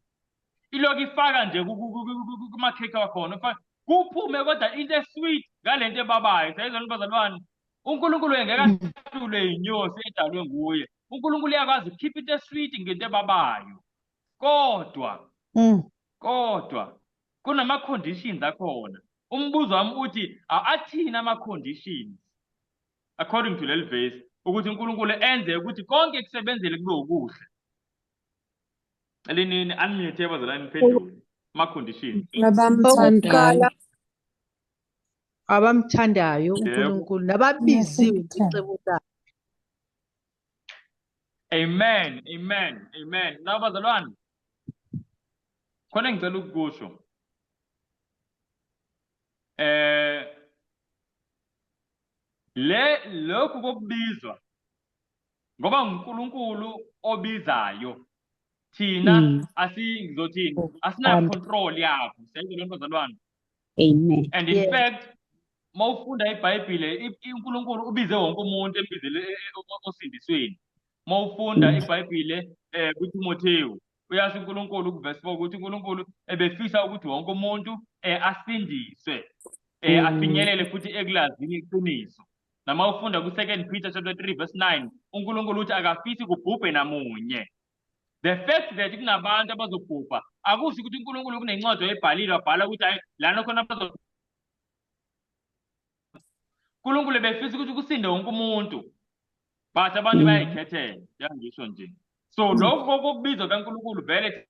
ilokhu ifaka nje kumakhekhe wakhona, kuphume kodwa into esweet ngale nto ebabayo. Sayizona bazalwane, uNkulunkulu engeke ahlule iy'nyosi edalwe nguye. uNkulunkulu uyakwazi ukukhipha into esweet ngento ebabayo, kodwa kunama-conditions akhona. Umbuzo wami uthi athini ama-conditions according to leli verse ukuthi uNkulunkulu enze ukuthi konke kusebenzele kube okuhle? Elinini unmute bazalwane niphendule ama-conditions. Okokuqala, abamthandayo uNkulunkulu nababiziwe ngecebo lakhe. Amen. Nawo bazalwane, khona ngicela ukukusho lokhu kokubizwa, ngoba uNkulunkulu obizayo, thina asizothini, asinayo control yakho. Sayizona lento bazalwane. Amen. And in fact, mawufunda iBhayibhile, uNkulunkulu ubize wonke umuntu embizele osindisweni. Mawufunda iBhayibhile kuTimotheyu, uyasho uNkulunkulu kuverse 4 ukuthi uNkulunkulu ebefisa ukuthi wonke umuntu asindiswe, afinyelele futhi ekulazini iqiniso. Nama ufunda ku2 Peter chapter 3 verse 9, uNkulunkulu uthi akafisi kubhubhe namunye. The fact that kunabantu abazobhubha akusho ukuthi uNkulunkulu kunencwadi ayibhalile wabhala ukuthi hayi lana khona uNkulunkulu ebefisa ukuthi kusinde wonke umuntu, but abantu bayayikhethela, njengisho nje. So lokho kokubizwa kaNkulunkulu vele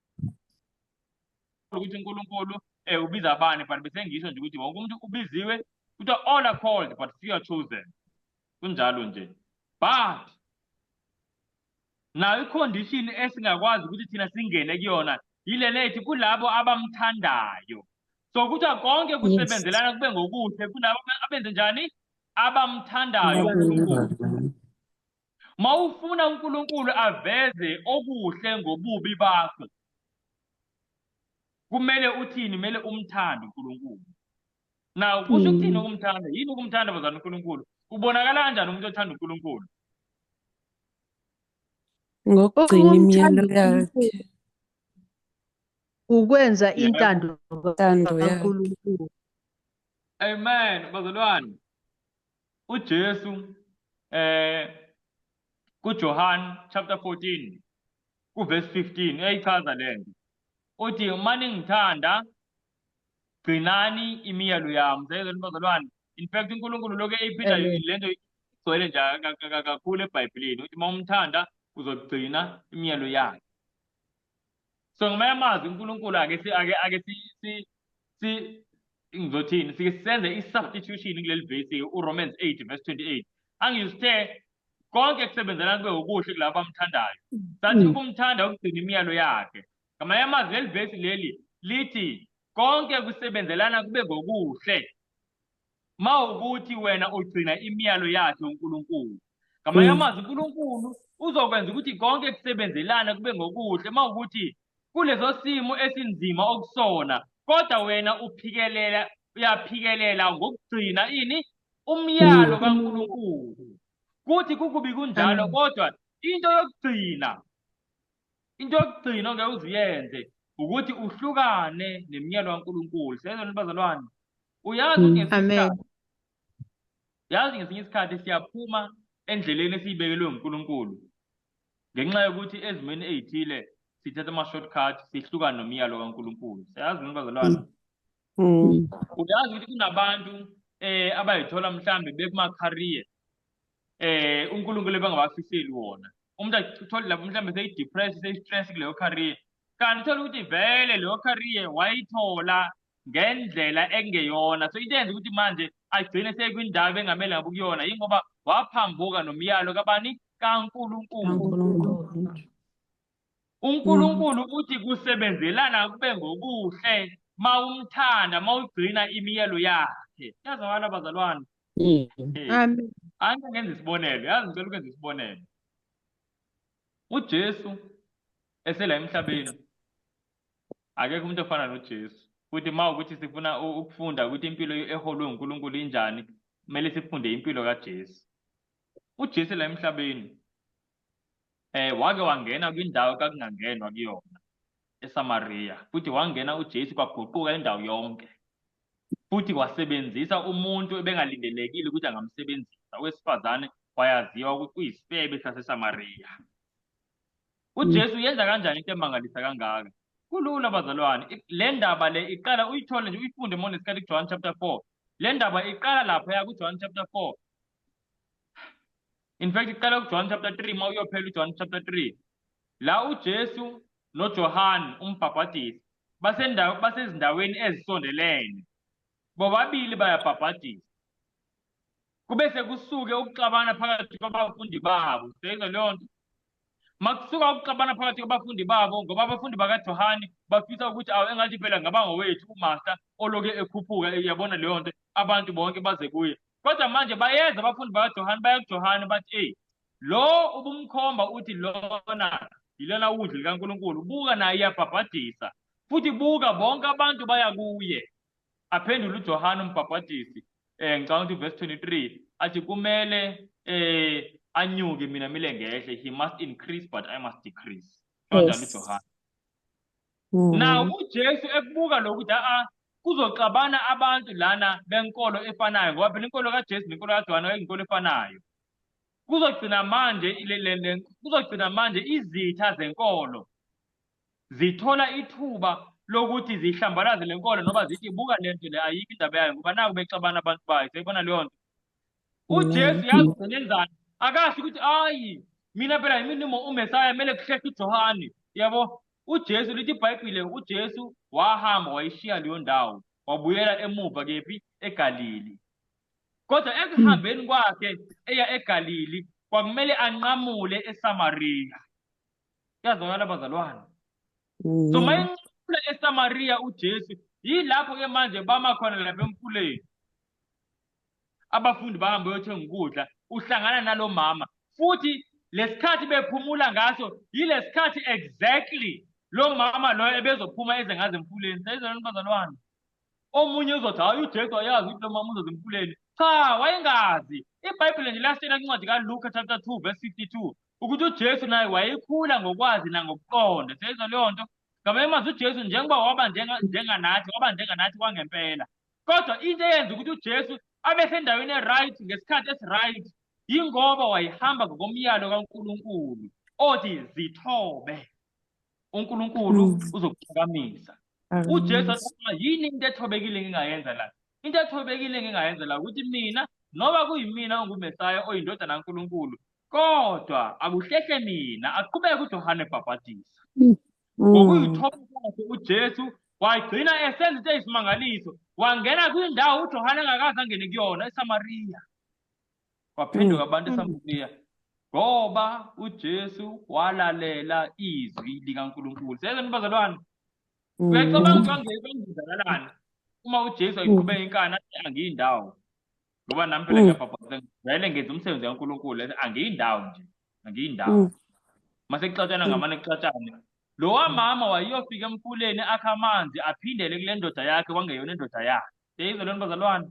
ukuthi uNkulunkulu ubiza abanye, but bese ngisho nje ukuthi wonke umuntu ubiziwe, ukuthi all are called but few are chosen. Kunjalo nje. But nayo i-condition esingakwazi ukuthi thina singene kuyona yile lethi kulabo abamthandayo. So ukuthi konke kusebenzelana kube ngokuhle kulabo abenze njani, abamthandayo uNkulunkulu. Mawufuna uNkulunkulu aveze okuhle ngobubi bakho, kumele uthini? Kumele umthande uNkulunkulu. Now kusho ukuthini ukumthanda? Yini ukumthanda bazalwane uNkulunkulu? Ubonakala kanjani umuntu othanda uNkulunkulu? Ngokugcina imiyalo Ukumthanda yakhe, uNkulunkulu ukwenza Yebo. intando intando yakhe. kaNkulunkulu. Amen. Bazalwane, uJesu kuJohn chapter 14 kuverse 15 uyayichaza lento. Uthi maningithanda gcinani imiyalo yami. Seyizweni bazalwane. In fact uNkulunkulu lokho eyiphinda Amen. lento igcwele nje kakhulu eBhayibhelini. Uthi mawumthanda uzogcina imiyalo yakhe. So ngamanye amazwi uNkulunkulu ngizothini sike senze i-substitution kuleli verse uRomans 8 verse 28. Angiyusithe konke kusebenzelana kube ukuhle kulabo abamthandayo. Sathi ukumthanda ukugcina imiyalo yakhe. Ngamanye amazwi leli verse leli lithi konke kusebenzelana kube ngokuhle mawukuthi wena ugcina imiyalo yakhe uNkulunkulu. Ngamanye amazwi uNkulunkulu uzokwenza ukuthi konke kusebenzelana kube ngokuhle mawukuthi kulezo simo esinzima okusona kodwa wena uyaphikelela ngokugcina ini umyalo kaNkulunkulu. Kuthi kukubi kunjalo Amen. kodwa into yokugcina ongeke uziyenze ukuthi uhlukane nemiyalo kaNkulunkulu. Sezweni bazalwane, uyazi ukuthi Amen. ngesinye isikhathi siyaphuma endleleni esiyibekelwe uNkulunkulu ngenxa yokuthi ezimeni ezithile sithatha ama-shortcut sihlukane nomyalo kaNkulunkulu. Siyazi yini bazalwane? Uyazi ukuthi kunabantu abayithola mhlambe bekuma-career uNkulunkulu ebangabafiseli wona. Umuntu athole lapho mhlambe seyi-depressed seyi-stress kuleyo career, kanti uthola ukuthi vele leyo career wayithola ngendlela ekungeyona. So into yenza ukuthi manje agcine sekwindawo engamele ngabe kuyona yingoba waphambuka nomyalo kabani? KaNkulunkulu. uNkulunkulu uthi kusebenzelana kube ngokuhle mawumthanda mawugcina imiyalo yakhe. Yazakala bazalwane. Amen. Ake ngenze isibonelo. Yazi ngicela ukwenza isibonelo. UJesu esela emhlabeni akekho umuntu ofana noJesu. Futhi mawukuthi sifuna ukufunda ukuthi impilo eholwe uNkulunkulu injani, kumele sifunde impilo kaJesu. uJesu la emhlabeni wake wangena kwindawo kakungangenwa kuyona eSamaria. Futhi wangena uJesu kwaguquka indawo yonke. Futhi wasebenzisa umuntu ebengalindelekile ukuthi angamsebenzisa. Owesifazane wayaziwa ukuthi uyisifebe saseSamaria. uJesu yenza kanjani into emangalisa kangaka? Kulula bazalwane. Le ndaba le iqala uyithole nje uyifunde monesikhathi kuJohn chapter 4. Le ndaba iqala lapha kuJohn chapter 4. In fact iqala kuJohn chapter 3 ma uyophela uJohn chapter 3. La uJesu noJohn umbhaphatisi basezindaweni ezisondelene. Bobabili bayabhaphatisa. Kube sekusuke ukuxabana phakathi kwabafundi babo. Seyizwa leyo nto? Makusuka ukuxabana phakathi kwabafundi babo ngoba abafundi bakaJohn bafisa ukuthi engathi phela ngaba ngowethu umaster oloke ekhuphuka yabona leyo nto abantu bonke baze kuye. Kodwa manje bayeza abafundi bakaJohn baya kuJohn bathi lo ubumkhomba uthi lona yilona udli likaNkulunkulu. Buka naye iyabhabhadisa. Futhi buka bonke abantu baya kuye. Aphendula uJohn umbhaphatisi ngicabanga ukuthi verse 23 athi kumele anyuke mina mile ngehle. He must increase but I must decrease. Kanjalo uJohn. Now uJesu ekubuka lokuthi kuzoxabana abantu lana benkolo efanayo ngoba phela inkolo kaJesu nenkolo kaJohn ayinkolo efanayo. Kuzogcina manje izitha zenkolo zithola ithuba lokuthi zihlambalaze lenkolo noba zithi buka lento le ayikho indaba yayo ngoba naku bexabana abantu bayo. Sayibona leyo nto. uJesu yazi enzani? Akasho ukuthi mina phela yimi uMesaya kumele kuhlehle uJohn. Yabo uJesu lithi iBhayibhile uJesu wahamba wayishiya leyo ndawo wabuyela emuva kephi? eGalili. Kodwa ekuhambeni kwakhe eya eGalili kwakumele anqamule eSamaria. Yazakala bazalwane. So mayinqamula eSamaria uJesu yilapho ke manje bama khona lapha emfuleni. Abafundi bahambe bayothenga ukudla. Uhlangana nalo mama. Futhi lesikhathi bephumula ngaso yilesikhathi exactly lo mama lo ebezophuma eze ngaze emfuleni. Sayizona bazalwane. Omunye uzothi uJesu ayazi ukuthi lo mama uzoze emfuleni. Cha, wayengazi. IBhayibheli nje lasitshela kwincwadi kaLuka chapter 2 verse 52 ukuthi uJesu naye wayekhula ngokwazi nangokuqonda. Siyayizwa leyo nto? Ngamanye amazwi uJesu njengoba waba njenganathi kwangempela. Kodwa into eyenza ukuthi uJesu abe sendaweni e-right ngesikhathi esi-right yingoba wayehamba ngokomyalo kaNkulunkulu othi zithobe, uNkulunkulu uzokuphakamisa. uJesu athi yini into ethobekile engingayenza la? Into ethobekile engingayenza la ukuthi mina noba kuyimina onguMesaya oyindodana kaNkulunkulu, kodwa akuhlehle mina aqhubeke uJohane ebhaphatisa. Ngokuyithoba kwakhe uJesu wagcina esenza into eyisimangaliso, wangena kwindawo uJohane engakaze angene kuyona, eSamariya. Waphenduka abantu eSamariya ngoba uJesu walalela izwi likaNkulunkulu. Siyezwa bazalwane? Uyacabanga kwenzakalani uma uJesu ayiqhubeka inkani athi angiyindawo, ngoba nami phela ngiyabhaphatha vele ngenza umsebenzi kaNkulunkulu, angiyindawo nje, angiyindawo. Mase kuxatshana ngamane kuxatshane, lo wamama wayiyofika emfuleni akha amanzi aphindele kule ndoda yakhe kwangeyona indoda yakhe. Siyayizwa lento bazalwane?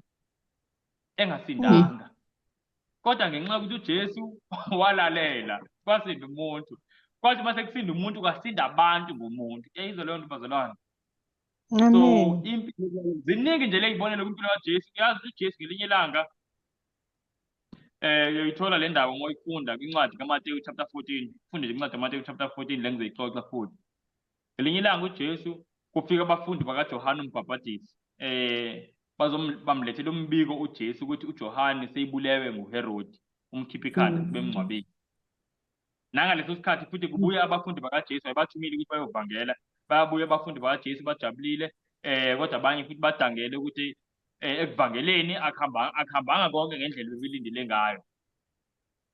Engasindanga. Kodwa ngenxa yokuthi uJesu walalela kwasinda umuntu, kwathi mase kusinda umuntu kwasinda abantu ngomuntu. Siyayizwa leyo nto bazalwane? So impilo ziningi nje ley'bonelo kwimpilo kaJesu. Yazi uJesu ngelinye ilanga uyoyithola le ndaba uma uyifunda kwincwadi kaMateyu chapter 14. Ufunde nje incwadi kaMateyu chapter 14 le ngizoyixoxa futhi. Ngelinye ilanga uJesu kufika abafundi bakaJohane uMbhaphatisi. Bamlethela umbiko uJesu ukuthi uJohane seyibulewe nguHerodi, umkhipha ikhanda bemngcwabile. Nangaleso sikhathi futhi kubuya abafundi bakaJesu abathumile ukuthi bayovangela. Bayabuya abafundi bakaJesu bajabulile, kodwa abanye futhi badangele ukuthi ekuvangeleni akuhambanga konke ngendlela ebelindele ngayo.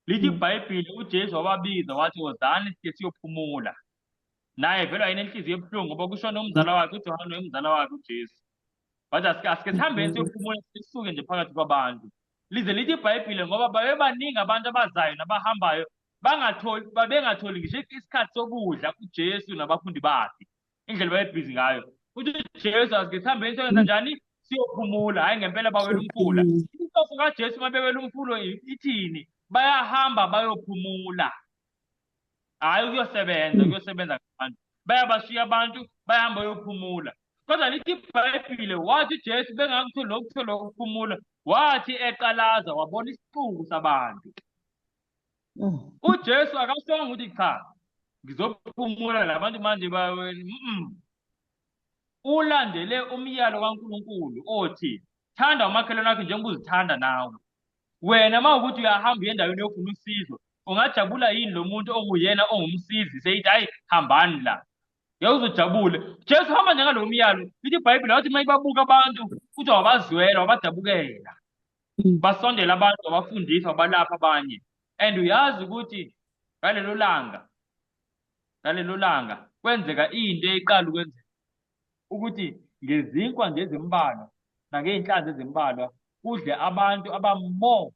Lithi iBhayibheli uJesu wababiza wathi wozani sike siyophumula. Naye vele wayenenhliziyo ebuhlungu ngoba kushone umzala wakhe uJohane wayemzala wakhe uJesu. Wathi asike sihambeni siyophumula sisuke nje phakathi kwabantu. Lize lithi iBhayibheli ngoba babebaningi abantu abazayo nabahambayo bengatholi ngisho isikhathi sokudla uJesu nabafundi bakhe, indlela bayebhizi ngayo. Uthi uJesu asike sihambeni siyoyenza njani? Siyophumula, hhayi ngempela bawela umfula. Inhloso kaJesu uma bewela umfulo ithini? Bayahamba bayophumula, hhayi ukuyosebenza ngabantu. Bayabashiya abantu bayahamba bayophumula. Kodwa lithi iBhayibheli wathi uJesu bengakutholi lokuthola ukuphumula, wathi eqalaza wabona isixuku sabantu. uJesu akasonga ukuthi cha ngizophumula labantu manje ulandele umyalo kaNkulunkulu othi thanda umakhelwane wakho njengoba uzithanda nawe. Wena uma ukuthi uyahamba endaweni yofuna usizo, ungajabula yini lo muntu onguyena ongumsizi seyithi hayi hambani la? Uzojabule. Jesu hamba njengalo myalo. Lithi iBhayibheli wathi uma ibabuka abantu uthi wabazwela wabadabukela. Basondela abantu wabafundisa wabalapha abanye. And uyazi ukuthi ngalelo langa kwenzeka into eqala ukwenzeka ukuthi ngezinkwa nje ezimbalwa nangey'nhlanzi ezimbalwa kudle abantu aba-more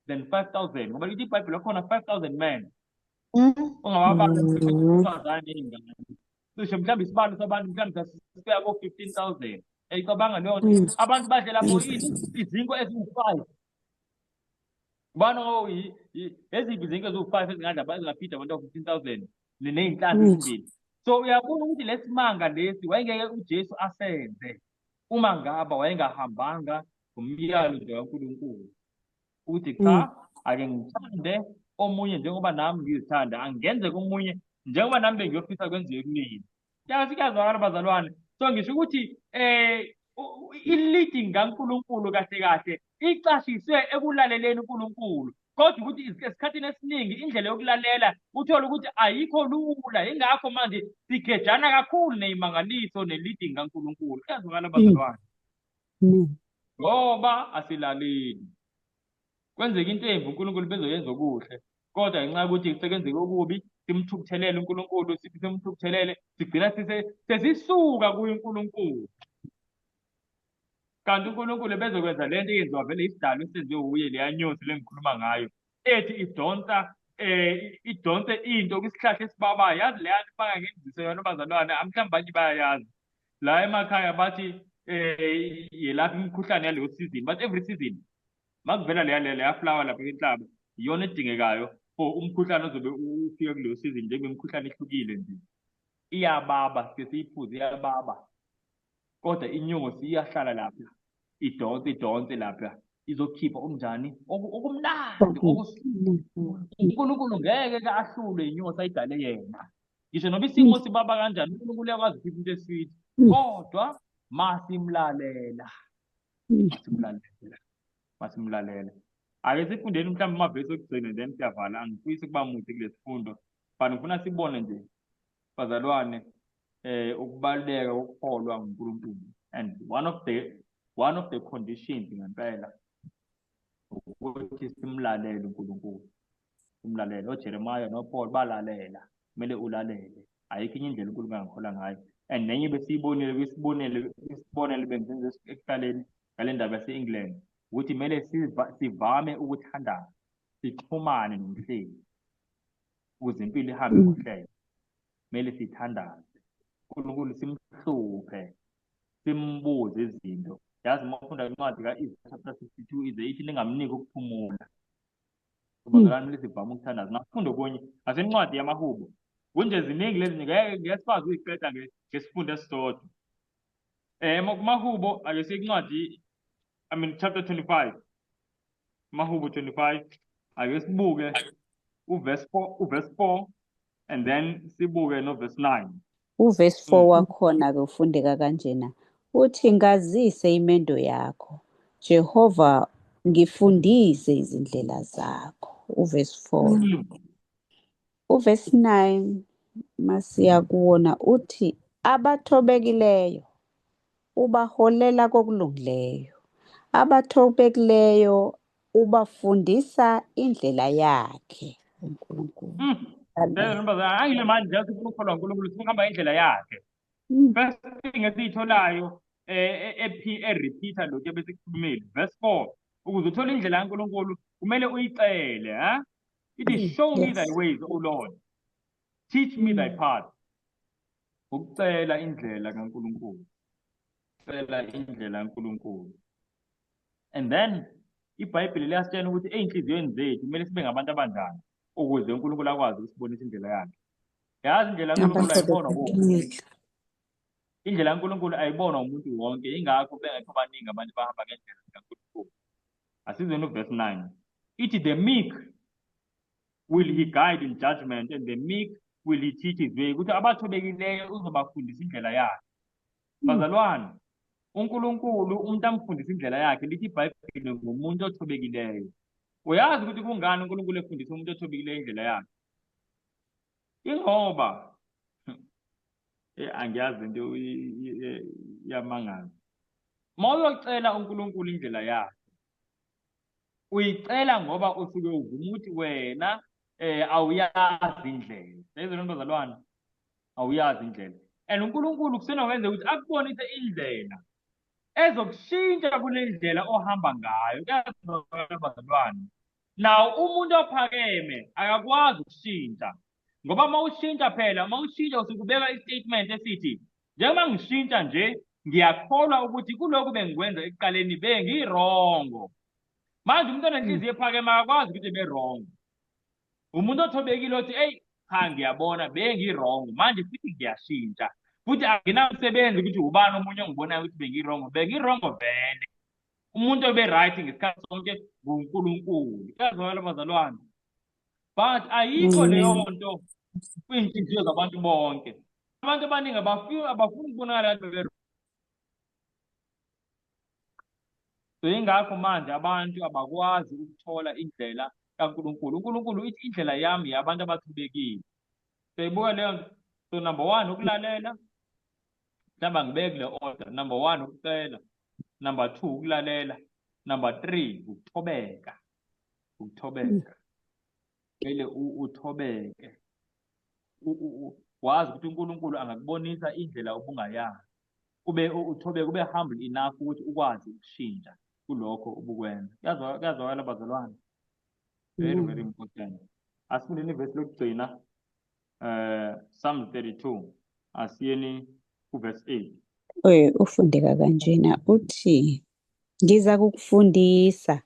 than 5,000. Ngoba lithi iBhayibheli wakhona 5,000 men. Ungababazane ney'ngane. Cishe mhlawumbe isibalo sabantu mhlawumbe sasiya ko-15,000. Icabanga leyo nto. Abantu badle lapho izinkwa eziwu-5. Ubani eziphi izinkwa eziwu-5 ezingaphinda abantu awu-15,000 ney'nhlanzi ezimbili. So uyabona ukuthi lesimanga lesi wayengeke uJesu asenze uma ngaba wayengahambanga ngomyalo nje kaNkulunkulu ukuthi cha ake ngithande omunye njengoba nami ngizithanda, angenzeka omunye njengoba nami bengiyofisa kwenziwe kumina. Kuyazwakala bazalwane. So ngisho ukuthi i-leading kaNkulunkulu kahle kahle icashiswe ekulaleleni uNkulunkulu, kodwa ukuthi esikhathini esiningi indlela yokulalela uthola ukuthi ayikho lula. Yingakho manje sigejana kakhulu ney'mangaliso ne-leading kaNkulunkulu. Kuyazwakala bazalwane, ngoba asilaleli. Kwenzeka into embi uNkulunkulu bezoyenza okuhle, kodwa ngenxa yokuthi sekwenzeka okubi simthukuthelele uNkulunkulu, simthukuthelele sigcina sesisuka kuye uNkulunkulu. Kanti uNkulunkulu bezokwenza le nto eyenziwa vele isidalwa esenziwe uye leya nyosi le ngikhuluma ngayo ethi idonse into kwisihlahla esibabayo. Yazi leya nto bangangenzisa yona bazalwane, mhlawumbe abanye bayayazi. La emakhaya bathi yelapha imikhuhlane yaleyo season, but every season makuvela leya flower lapha enhlaba iyona edingekayo for umkhuhlane ozobe ufika kuleyo season njengemikhuhlane ehlukile nje iyababa sike siyiphuze iyababa kodwa inyosi iyahlala lapha idonse lapha izokhipha okunjani okumnandi uNkulunkulu ngeke ke ahlule inyosi ayidale yena ngisho noba isimo sibaba kanjani uNkulunkulu uyakwazi ukukhipha into esweet kodwa masimlalela ake sifundeni mhlawumbe amavesi okugcina then siyavala angifuyisi ukuba mude kule sifundo but ngifuna sibone nje bazalwane ukubaluleka kokukholwa nguNkulunkulu and one of the conditions ngempela ukuthi simlalele uNkulunkulu simlalele oJeremiah noPaul balalela kumele ulalele ayikho enye indlela uNkulunkulu angakhola ngayo and nenye besibonele bengisenze ekuqaleni ngale ndaba yase-England ukuthi kumele sivame ukuthandana sixhumane nomhleli ukuze impilo ihambe ngohlelo kumele sithandane uNkulunkulu simhluphe simbuze izinto yazi uma ufunda incwadi ka-Isaiah chapter 62 ize ithi ningamniki ukuphumula bazalwane kumele sivame ukuthandaza nakufunde okunye nasencwadi yamahubo kunje ziningi lezi ngeke sikwazi ukuyiqeda ngesifundo esisodwa kumahubo ake siye incwadi chapter 25 mahubo 25 ake sibuke uverse 4 and then sibuke noverse 9 uverse 4 wakhona-ke ufundeka kanjena uthi ngazise imendo yakho Jehova ngifundise izindlela zakho uverse 4 uverse 9 masiya kuwona uthi abathobekileyo ubaholela kokulungileyo abathobekileyo ubafundisa indlela yakhe uNkulunkulu ayile manje nje ukukholwa uNkulunkulu sihamba indlela yakhe first thing esiyitholayo repeater lokho ebesikhulumile verse 4 ukuze uthole indlela kaNkulunkulu kumele uyicele ithi show me thy ways O Lord teach me thy path ukucela indlela kaNkulunkulu and then iBhayibheli liyasitshela ukuthi ey'nhliziyweni zethu kumele sibe ngabantu abanjani ukuze uNkulunkulu akwazi ukusibonisa indlela yakhe yazi indlela kaNkulunkulu ayibonwa indlela kaNkulunkulu ayibonwa umuntu wonke ingakho bengekho baningi abantu bahamba ngendlela kaNkulunkulu asizweni uverse 9 ithi the meek will he guide in judgment and the meek will he teach his way ukuthi abathobekileyo uzobafundisa indlela yakhe bazalwane uNkulunkulu umuntu amfundisa indlela yakhe lithi iBhayibheli ngumuntu othobekileyo uyazi ukuthi kungani uNkulunkulu efundisa umuntu othobekileyo indlela yakhe ingoba angiyazi into yamangazi uma uyocela uNkulunkulu indlela yakhe uyicela ngoba usuke uvuma ukuthi wena awuyazi indlela sezona bazalwane awuyazi indlela and uNkulunkulu kusenowenza ukuthi akubonise indlela ezokushintsha kule ndlela ohamba ngayo bazalwane nawo umuntu ophakeme akakwazi ukushintsha ngoba mawushintsha phela mawushintsha usukubeka istatement esithi njengoba ngishintsha nje ngiyakholwa ukuthi kuloko bengikwenza ekuqaleni bengirongo manje umuntu onenhliziyo ephakeme akakwazi ukuthi berongo umuntu othobekile othi cha ngiyabona bengirongo manje futhi ngiyashintsha futhi anginamsebenzi ukuthi ubani omunye ongibonayo ukuthi bengirongo vele umuntu obe right ngesikhathi sonke nguNkulunkulu yazwakala bazalwane but ayikho leyo nto kwinhliziyo zabantu bonke abantu abaningi abafuni ukubonakala ukuthi so ingakho manje abantu abakwazi ukuthola indlela kaNkulunkulu uNkulunkulu ithi indlela yami yabantu abathubekile seyibuka leyo nto so number 1 ukulalela mhlawumbe ngibeke kule order number 1 ukucela number 2 ukulalela number 3 ukuthobeka kumele uthobeke wazi ukuthi uNkulunkulu angakubonisa indlela obungayazi uthobeke ube humble enough ukuthi ukwazi ukushintsha kulokho ubukwenza kuyazwakala bazalwane very very important asifundeni ivesi lokugcina Psalm 32 asiyeni kuverse 8 ufundeka kanjena uthi ngiza kukufundisa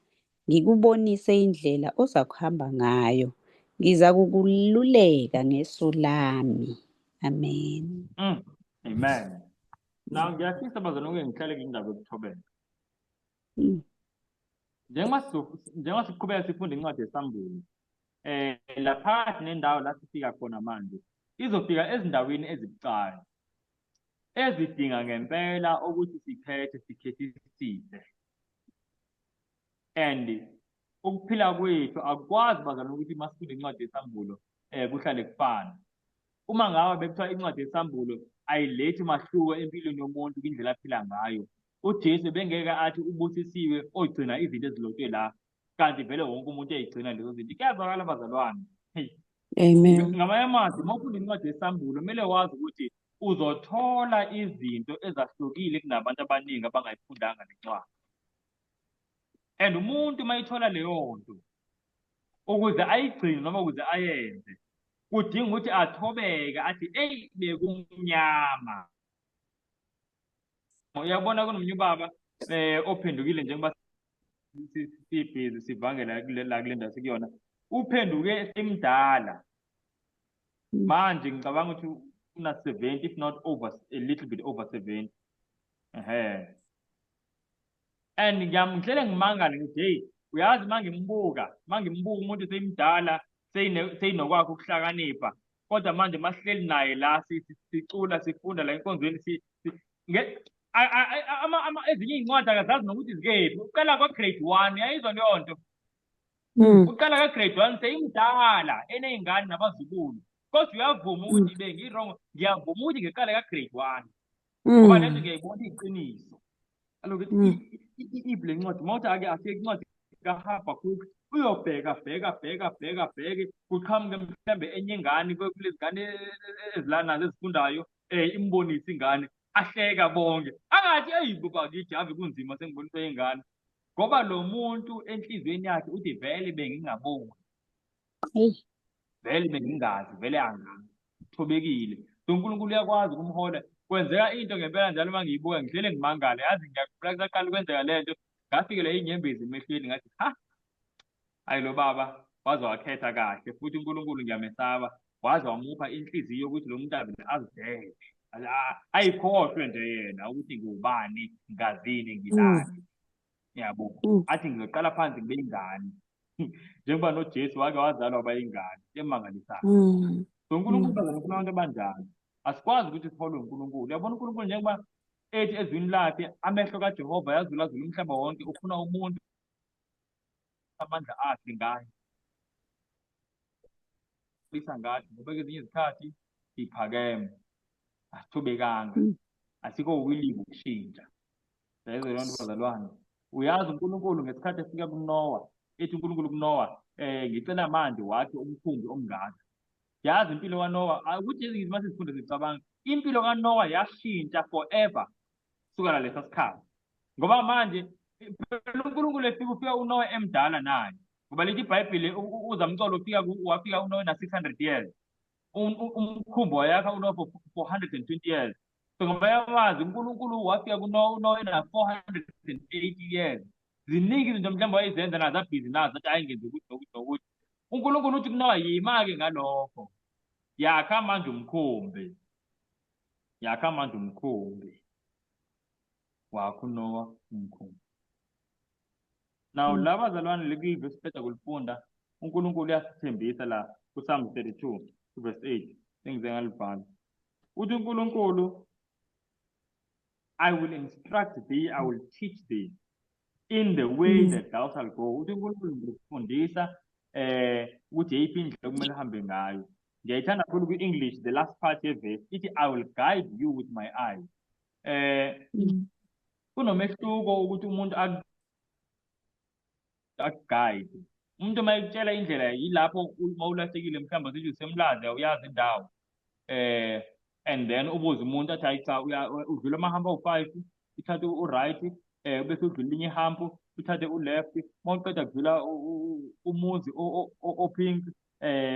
ngikubonise indlela ozakuhamba ngayo. Ngiza kukululeka ngeso lami. Amen. Amen. Now ngiyafisa bazalwane ngihlale indaba yokuthobeka. Mm. Njengoba siqhubeka sifunda incwadi yesambulo, lapha nendawo la sifika khona manje izofika ezindaweni ezibucayi ezidinga ngempela ukuthi sikhethisise. And ukuphila kwethu akwazi bazalwane ukuthi masifunda incwadi yesambulo kuhlale kufana. Uma ngabe bekuthiwa incwadi yesambulo ayilethi mahluko empilweni yomuntu indlela aphila ngayo, uJesu bengeke athi ubusisiwe ogcina izinto ezilotshwe la, kanti vele wonke umuntu eyigcina lezo zinto. Kuyazwakala bazalwane. Amen. Ngamanye amazwi uma ufunda incwadi yesambulo kumele wazi ukuthi uzothola izinto ezahlukile kunabantu abaningi abangayifundanga le ncwadi. And umuntu mayithola leyo nto ukuze ayigcine noma ukuze ayenze, kudinga ukuthi athobeke athi eyi bekumnyama. Uyabona kunomunye ubaba ophendukile njengoba sibhizi sivangela la kule ndawo sikuyona, uphenduke semdala. Manje ngicabanga ukuthi una 70 if not over, a little bit over 70. And ngihlele ngimangala ngithi hey, uyazi mangimbuka umuntu semdala seyinokwakho ukuhlakanipha, kodwa manje masihleli naye la sicula sifunda la enkonzweni ezinye iy'ncwadi akazazi nokuthi zikephi. Uqala kwa-grade 1, yayizwa leyo nto. Uqala ka-grade 1 seyimdala eney'ngane nabazukulu, kodwa uyavuma ukuthi bengirongo, ngiyavuma ukuthi ngiqale ka-grade 1 ngoba lento ngiyayibona iyiqiniso. Kaloku ibhile incwadi mawuthi ake afike incwadi kaHabakuk uyobheka kuqhamuke mhlambe enye ingane kulezi ngane ezilanazo ezifundayo imbonise ingane, ahleka bonke angathi eyibo bakithi ave kunzima sengibonise ingane, ngoba lo muntu enhlizweni yakhe uthi vele bengingaboni, vele bengingazi, vele angazi, thobekile. uNkulunkulu uyakwazi ukumhola. Kwenzeka into ngempela njalo uma ngiyibuka ngihlele ngimangala. Yazi ngiyaqala kusaqala kwenzeka lento, ngafikela inyembezi emehlweni ngathi hayi lo baba waze wakhetha kahle, futhi uNkulunkulu ngiyamesaba, waze wamupha inhliziyo ukuthi lo muntu azidele, ayikhohlwe nje yena ukuthi ngubani, ngazini, ngilani. Yabo, athi ngizoqala phansi ngibe ingane njengoba noJesu wake wazalwa waba ingane emangalisayo. So uNkulunkulu ufuna abantu abanjani. Asikwazi ukuthi siholwe uNkulunkulu. Uyabona uNkulunkulu njengoba ethi ezwini lakhe amehlo kaJehova yazula umhlaba wonke, ufuna umuntu amandla akhe ngayo bisa ngathi, ngoba ezinye izikhathi iphakeme, asithobekanga, asikho willing ukushintsha. Lezo lonto bazalwane, uyazi uNkulunkulu ngesikhathi efika kuNowa, ethi uNkulunkulu kuNowa ngicela manje wakhe umkhumbi omngaka. Yazi impilo kaNowa ukuthi ezinye izinto masizifunde sicabanga, impilo kaNowa yashintsha forever kusukela lesa sikhathi, ngoba manje uNkulunkulu ufika uNowa emdala naye, ngoba lithi iBhayibheli uzamcolo wafika uNowa na 600 years, umkhumbi wayakha uNowa for 420 years. So ngoba yawazi uNkulunkulu wafika kuNowa na 480 years. Ziningi izinto mhlawumbe wayezenza nazo abhizi nazo athi ayingenzi ukuthi nokuthi. uNkulunkulu uthi kuNowa yima-ke ngalokho, yakha manje umkhumbi, wakho uNowa umkhumbi. Now la bazalwane lekilive siphetha kulifunda, uNkulunkulu uyasithembisa la kuPsalm 32 verse 8, sengize ngalibhala. Uthi uNkulunkulu, I will instruct thee, I will teach thee in the way that thou shalt go. Uthi uNkulunkulu ngikufundisa ukuthi yiphi indlela okumele uhambe ngayo. Ngiyayithanda kakhulu kwi-English, the last part yeverse ithi I will guide you with my eyes. Kunomehluko ukuthi umuntu akuguide. Umuntu uma ekutshela indlela yilapho uma ulahlekile mhlawumbe sithi usemlazi uyazi indawo. And then ubuze umuntu athi hayi cha udlula amahamba awu-5, uthathe u-right, bese udlula elinye ihampu, uthathe u-left, uma uqeda kudlula umuzi o-pink,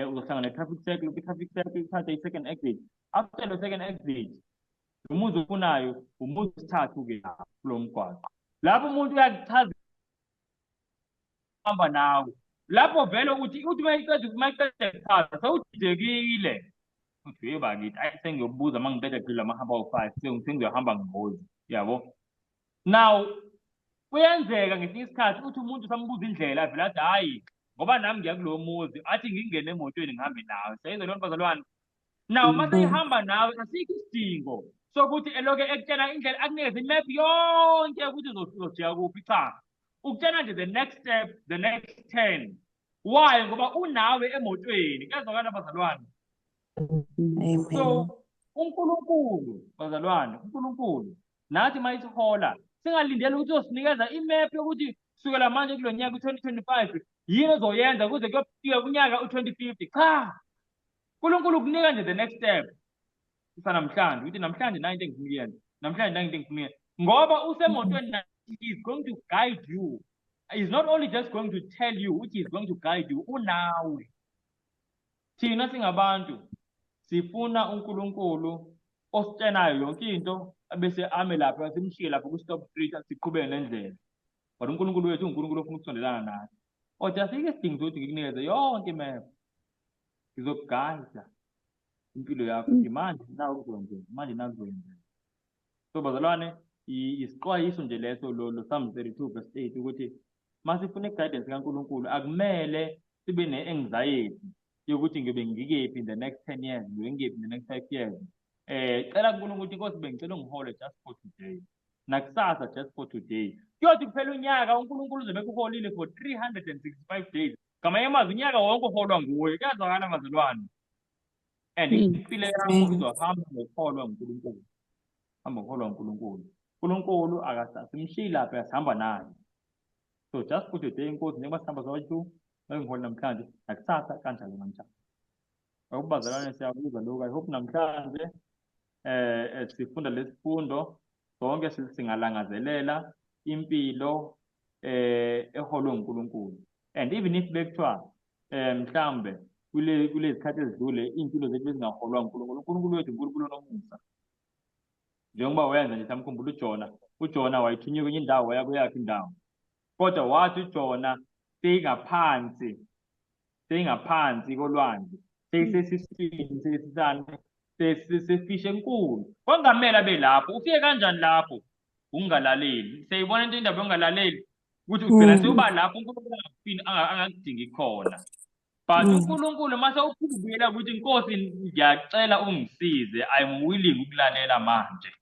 uzohlangana ne-traffic circle, kwi-traffic circle uthathe i-second exit. After the second exit, umuzi ofunayo umuzi wesithathu-ke kulo mgwaqo. Lapho umuntu uyakuchaza uhamba nawe lapho vele uthi mayiqeda isikhathi sewudidekile uthi hey bakithi ayi sengiyobuza uma ngiqeda kula mahamba awu-5 sengizohamba ngihozi yabo. Now kuyenzeka ngesinye isikhathi uthi umuntu sambuza indlela avele athi hhayi ngoba nami ngiya kulowo muzi athi ngingene emotweni ngihambe nawe sayizwa leyo bazalwane. Now mase ihamba nawe asikho isidingo sokuthi eloke ekutshela indlela akunikeze imap yonke ukuthi uzojika kuphi. Cha, ukutshela nje the next step, the next 10. Why? Ngoba unawe emotweni. Kuyazwakala bazalwane. So uNkulunkulu bazalwane, uNkulunkulu nathi mayisihola singalindeli ukuthi uzosinikeza imap yokuthi kusukela manje kulo nyaka u-2025 yini ozoyenza kuze kuyofika kunyaka u-2050. Cha, uNkulunkulu kunika nje the next step. Namhlanje uthi namhlanje nayo into engifuna ukuyenza, namhlanje nayo into engifuna ukuyenza, ngoba usemotweni he is going to guide you. He's not only just going to tell you which is going to guide you, unawe. Thina singabantu sifuna uNkulunkulu ositshelayo yonke into bese ame lapha simshiye lapha ku-stop street siqhubeke nendlela. But uNkulunkulu wethu uNkulunkulu ofuna ukusondelana nathi. Othi asikho isidingo sokuthi ngikunikeze yonke imap. Ngizokugayida impilo yakho manje nawe uzokwenza manje nawe uzokwenza. So bazalwane isixwayiso nje leso lo Psalm 32:8 ukuthi masifuna i-guidance kaNkulunkulu akumele sibe ne-anxiety yokuthi ngibe ngikephi in the next 10 years, ngibe ngikephi in the next 5 years. Cela kuNkulunkulu ukuthi Nkosi bengicela ungihole just for today, nakusasa just for today. Kuyothi kuphela unyaka uNkulunkulu uzobe kuholile for 365 days. Ngamanye amazwi unyaka wonke uholwa nguwe. Kuyazwakala bazalwane. And impilo yakho izohamba ngokuholwa nguNkulunkulu. Hamba ngokuholwa nguNkulunkulu. uNkulunkulu akasimshiyi lapha asihamba naye. So just for today Nkosi njengoba sihamba sobathu ngihole namhlanje nakusasa kanjalo kanjalo. Ukubazalwane siyabuza lokho. I hope namhlanje sifunda lesifundo sonke singalangazelela impilo eholwe uNkulunkulu. And even if bekuthiwa mhlambe kule zikhathi ezidlule impilo zethu bezingaholwa uNkulunkulu, uNkulunkulu wethu uNkulunkulu onomusa. Njengoba wayenza nje samkhumbula uJona wayithunywa kwenye indawo waya kuyakho indawo. Kodwa wathi uJona seyingaphansi kolwandle, seyisesiswini sesisane sesifishe enkulu. Kwangamela belapho, ufike kanjani lapho? Ungalaleli. Seyibona into indaba yongalaleli ukuthi ugcina sewuba lapho uNkulunkulu angakudingi khona. But uNkulunkulu mase uphuzela ukuthi Nkosi ngiyacela ungisize, I'm willing ukulalela manje.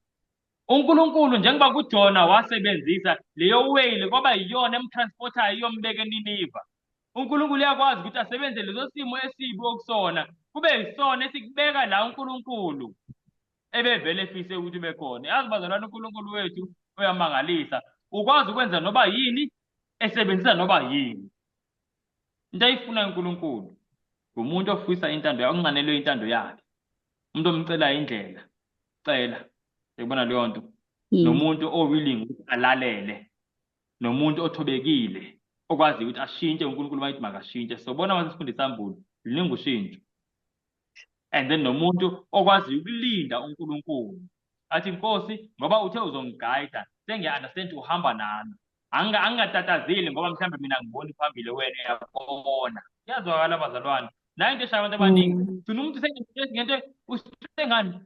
uNkulunkulu njengoba kuJona wasebenzisa leyo whale kwaba yiyona emtransportayo iyombeka eNiniva. uNkulunkulu uyakwazi ukuthi asebenze lezo simo esibi okusona kube yisona esikubeka la uNkulunkulu ebevele efise ukuthi ube khona. Yazi bazalwane, uNkulunkulu wethu uyamangalisa. Ukwazi ukwenza noba yini, esebenzisa noba yini. Into ayifuna uNkulunkulu ngumuntu ofisa intando yakhe, onqanelwe intando yakhe, umuntu omcela indlela, cela. Uyabona leyo nto? Nomuntu willing ukuthi alalele, nomuntu othobekile okwazi ukuthi ashintshe uNkulunkulu mayithi makashintshe. Sobona mase sifunda isambulo liningi ushintsho. And then nomuntu okwazi ukulinda uNkulunkulu athi Nkosi ngoba uthe uzongiguide sengiya-understand uhamba nami, angingatatazeli ngoba mhlambe mina ngibona phambili wena uyabona. Kuyazwakala bazalwane. Nayo into eshaya abantu abaningi, thina umuntu ngento usengani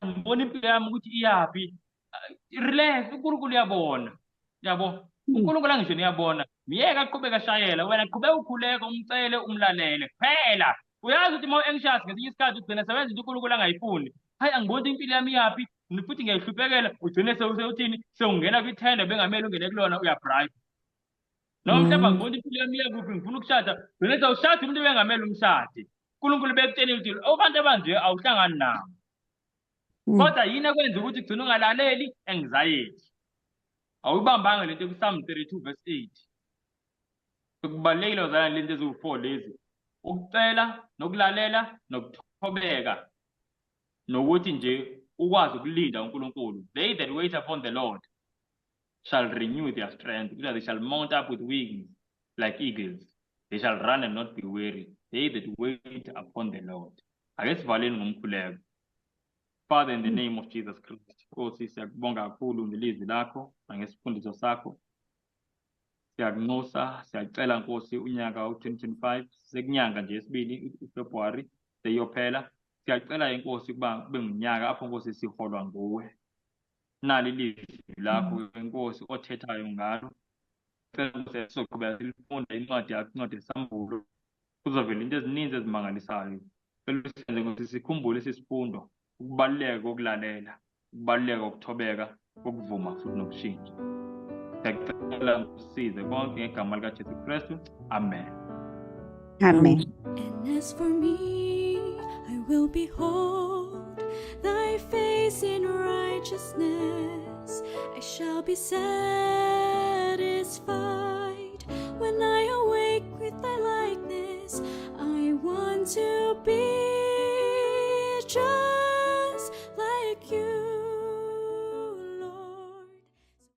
ngibona impilo yami ukuthi iyaphi. Relax, uNkulunkulu uyabona. Yabo, uNkulunkulu angisho niyabona. Miyeka aqhubeka ashayela, wena qhubeka ukhuleka umcele umlalele kuphela. Uyazi ukuthi anxious ngesinye isikhathi ugcina sewenza into uNkulunkulu angayifuni. Hayi angiboni impilo yami iyaphi, futhi ngiyahluphekela, ugcine sewuthini sewungena kwithenda bengamele ungene kulona uyabribe. Noma mhlawumbe angiboni impilo yami iyakuphi ngifuna ukushada, ugcine sewushada umuntu bengamele umshade. uNkulunkulu bekutshela ukuthi abantu abanje awuhlangani nabo. Kodwa yini ekwenza ukuthi ugcine ungalaleli? Anxiety. Awuyibambanga lento ku-Psalm 32:8. Kubalulekile bazalwane lento eziwu-4 lezi. Ukucela, nokulalela, nokuthobeka. Nokuthi nje ukwazi ukulinda uNkulunkulu. They that wait upon the Lord shall renew their strength. They shall mount up with wings like eagles. They shall run and not be weary. They that wait upon the Lord. Ake sivaleni ngomkhuleko. Father, in the name of Jesus Christ, Nkosi siyakubonga kakhulu ngelizwi lakho nangesifundiso sakho. siyakunxusa siyacela Nkosi unyaka u-2025 sekunyanga nje yesibili uFebruwari seyophela siyacela inkosi ukuba kube ngunyaka apho Nkosi siholwa nguwe nali ilizwi lakho inkosi othethayo ngalo cela Nkosi sizoqhubeka silifunda incwadi yakho incwadi yesambulo kuzovela into ezininzi ezimangalisayo cela senze Nkosi sikhumbule esi sifundo ukubaluleka kokulalela ukubaluleka kokuthobeka kokuvuma futhi nokushintsha siyacela Nkosi konke ngegama likaJesu Kristu amen. Amen. And as for me, I will behold thy face in righteousness. I shall be satisfied when I awake with thy likeness. I want to be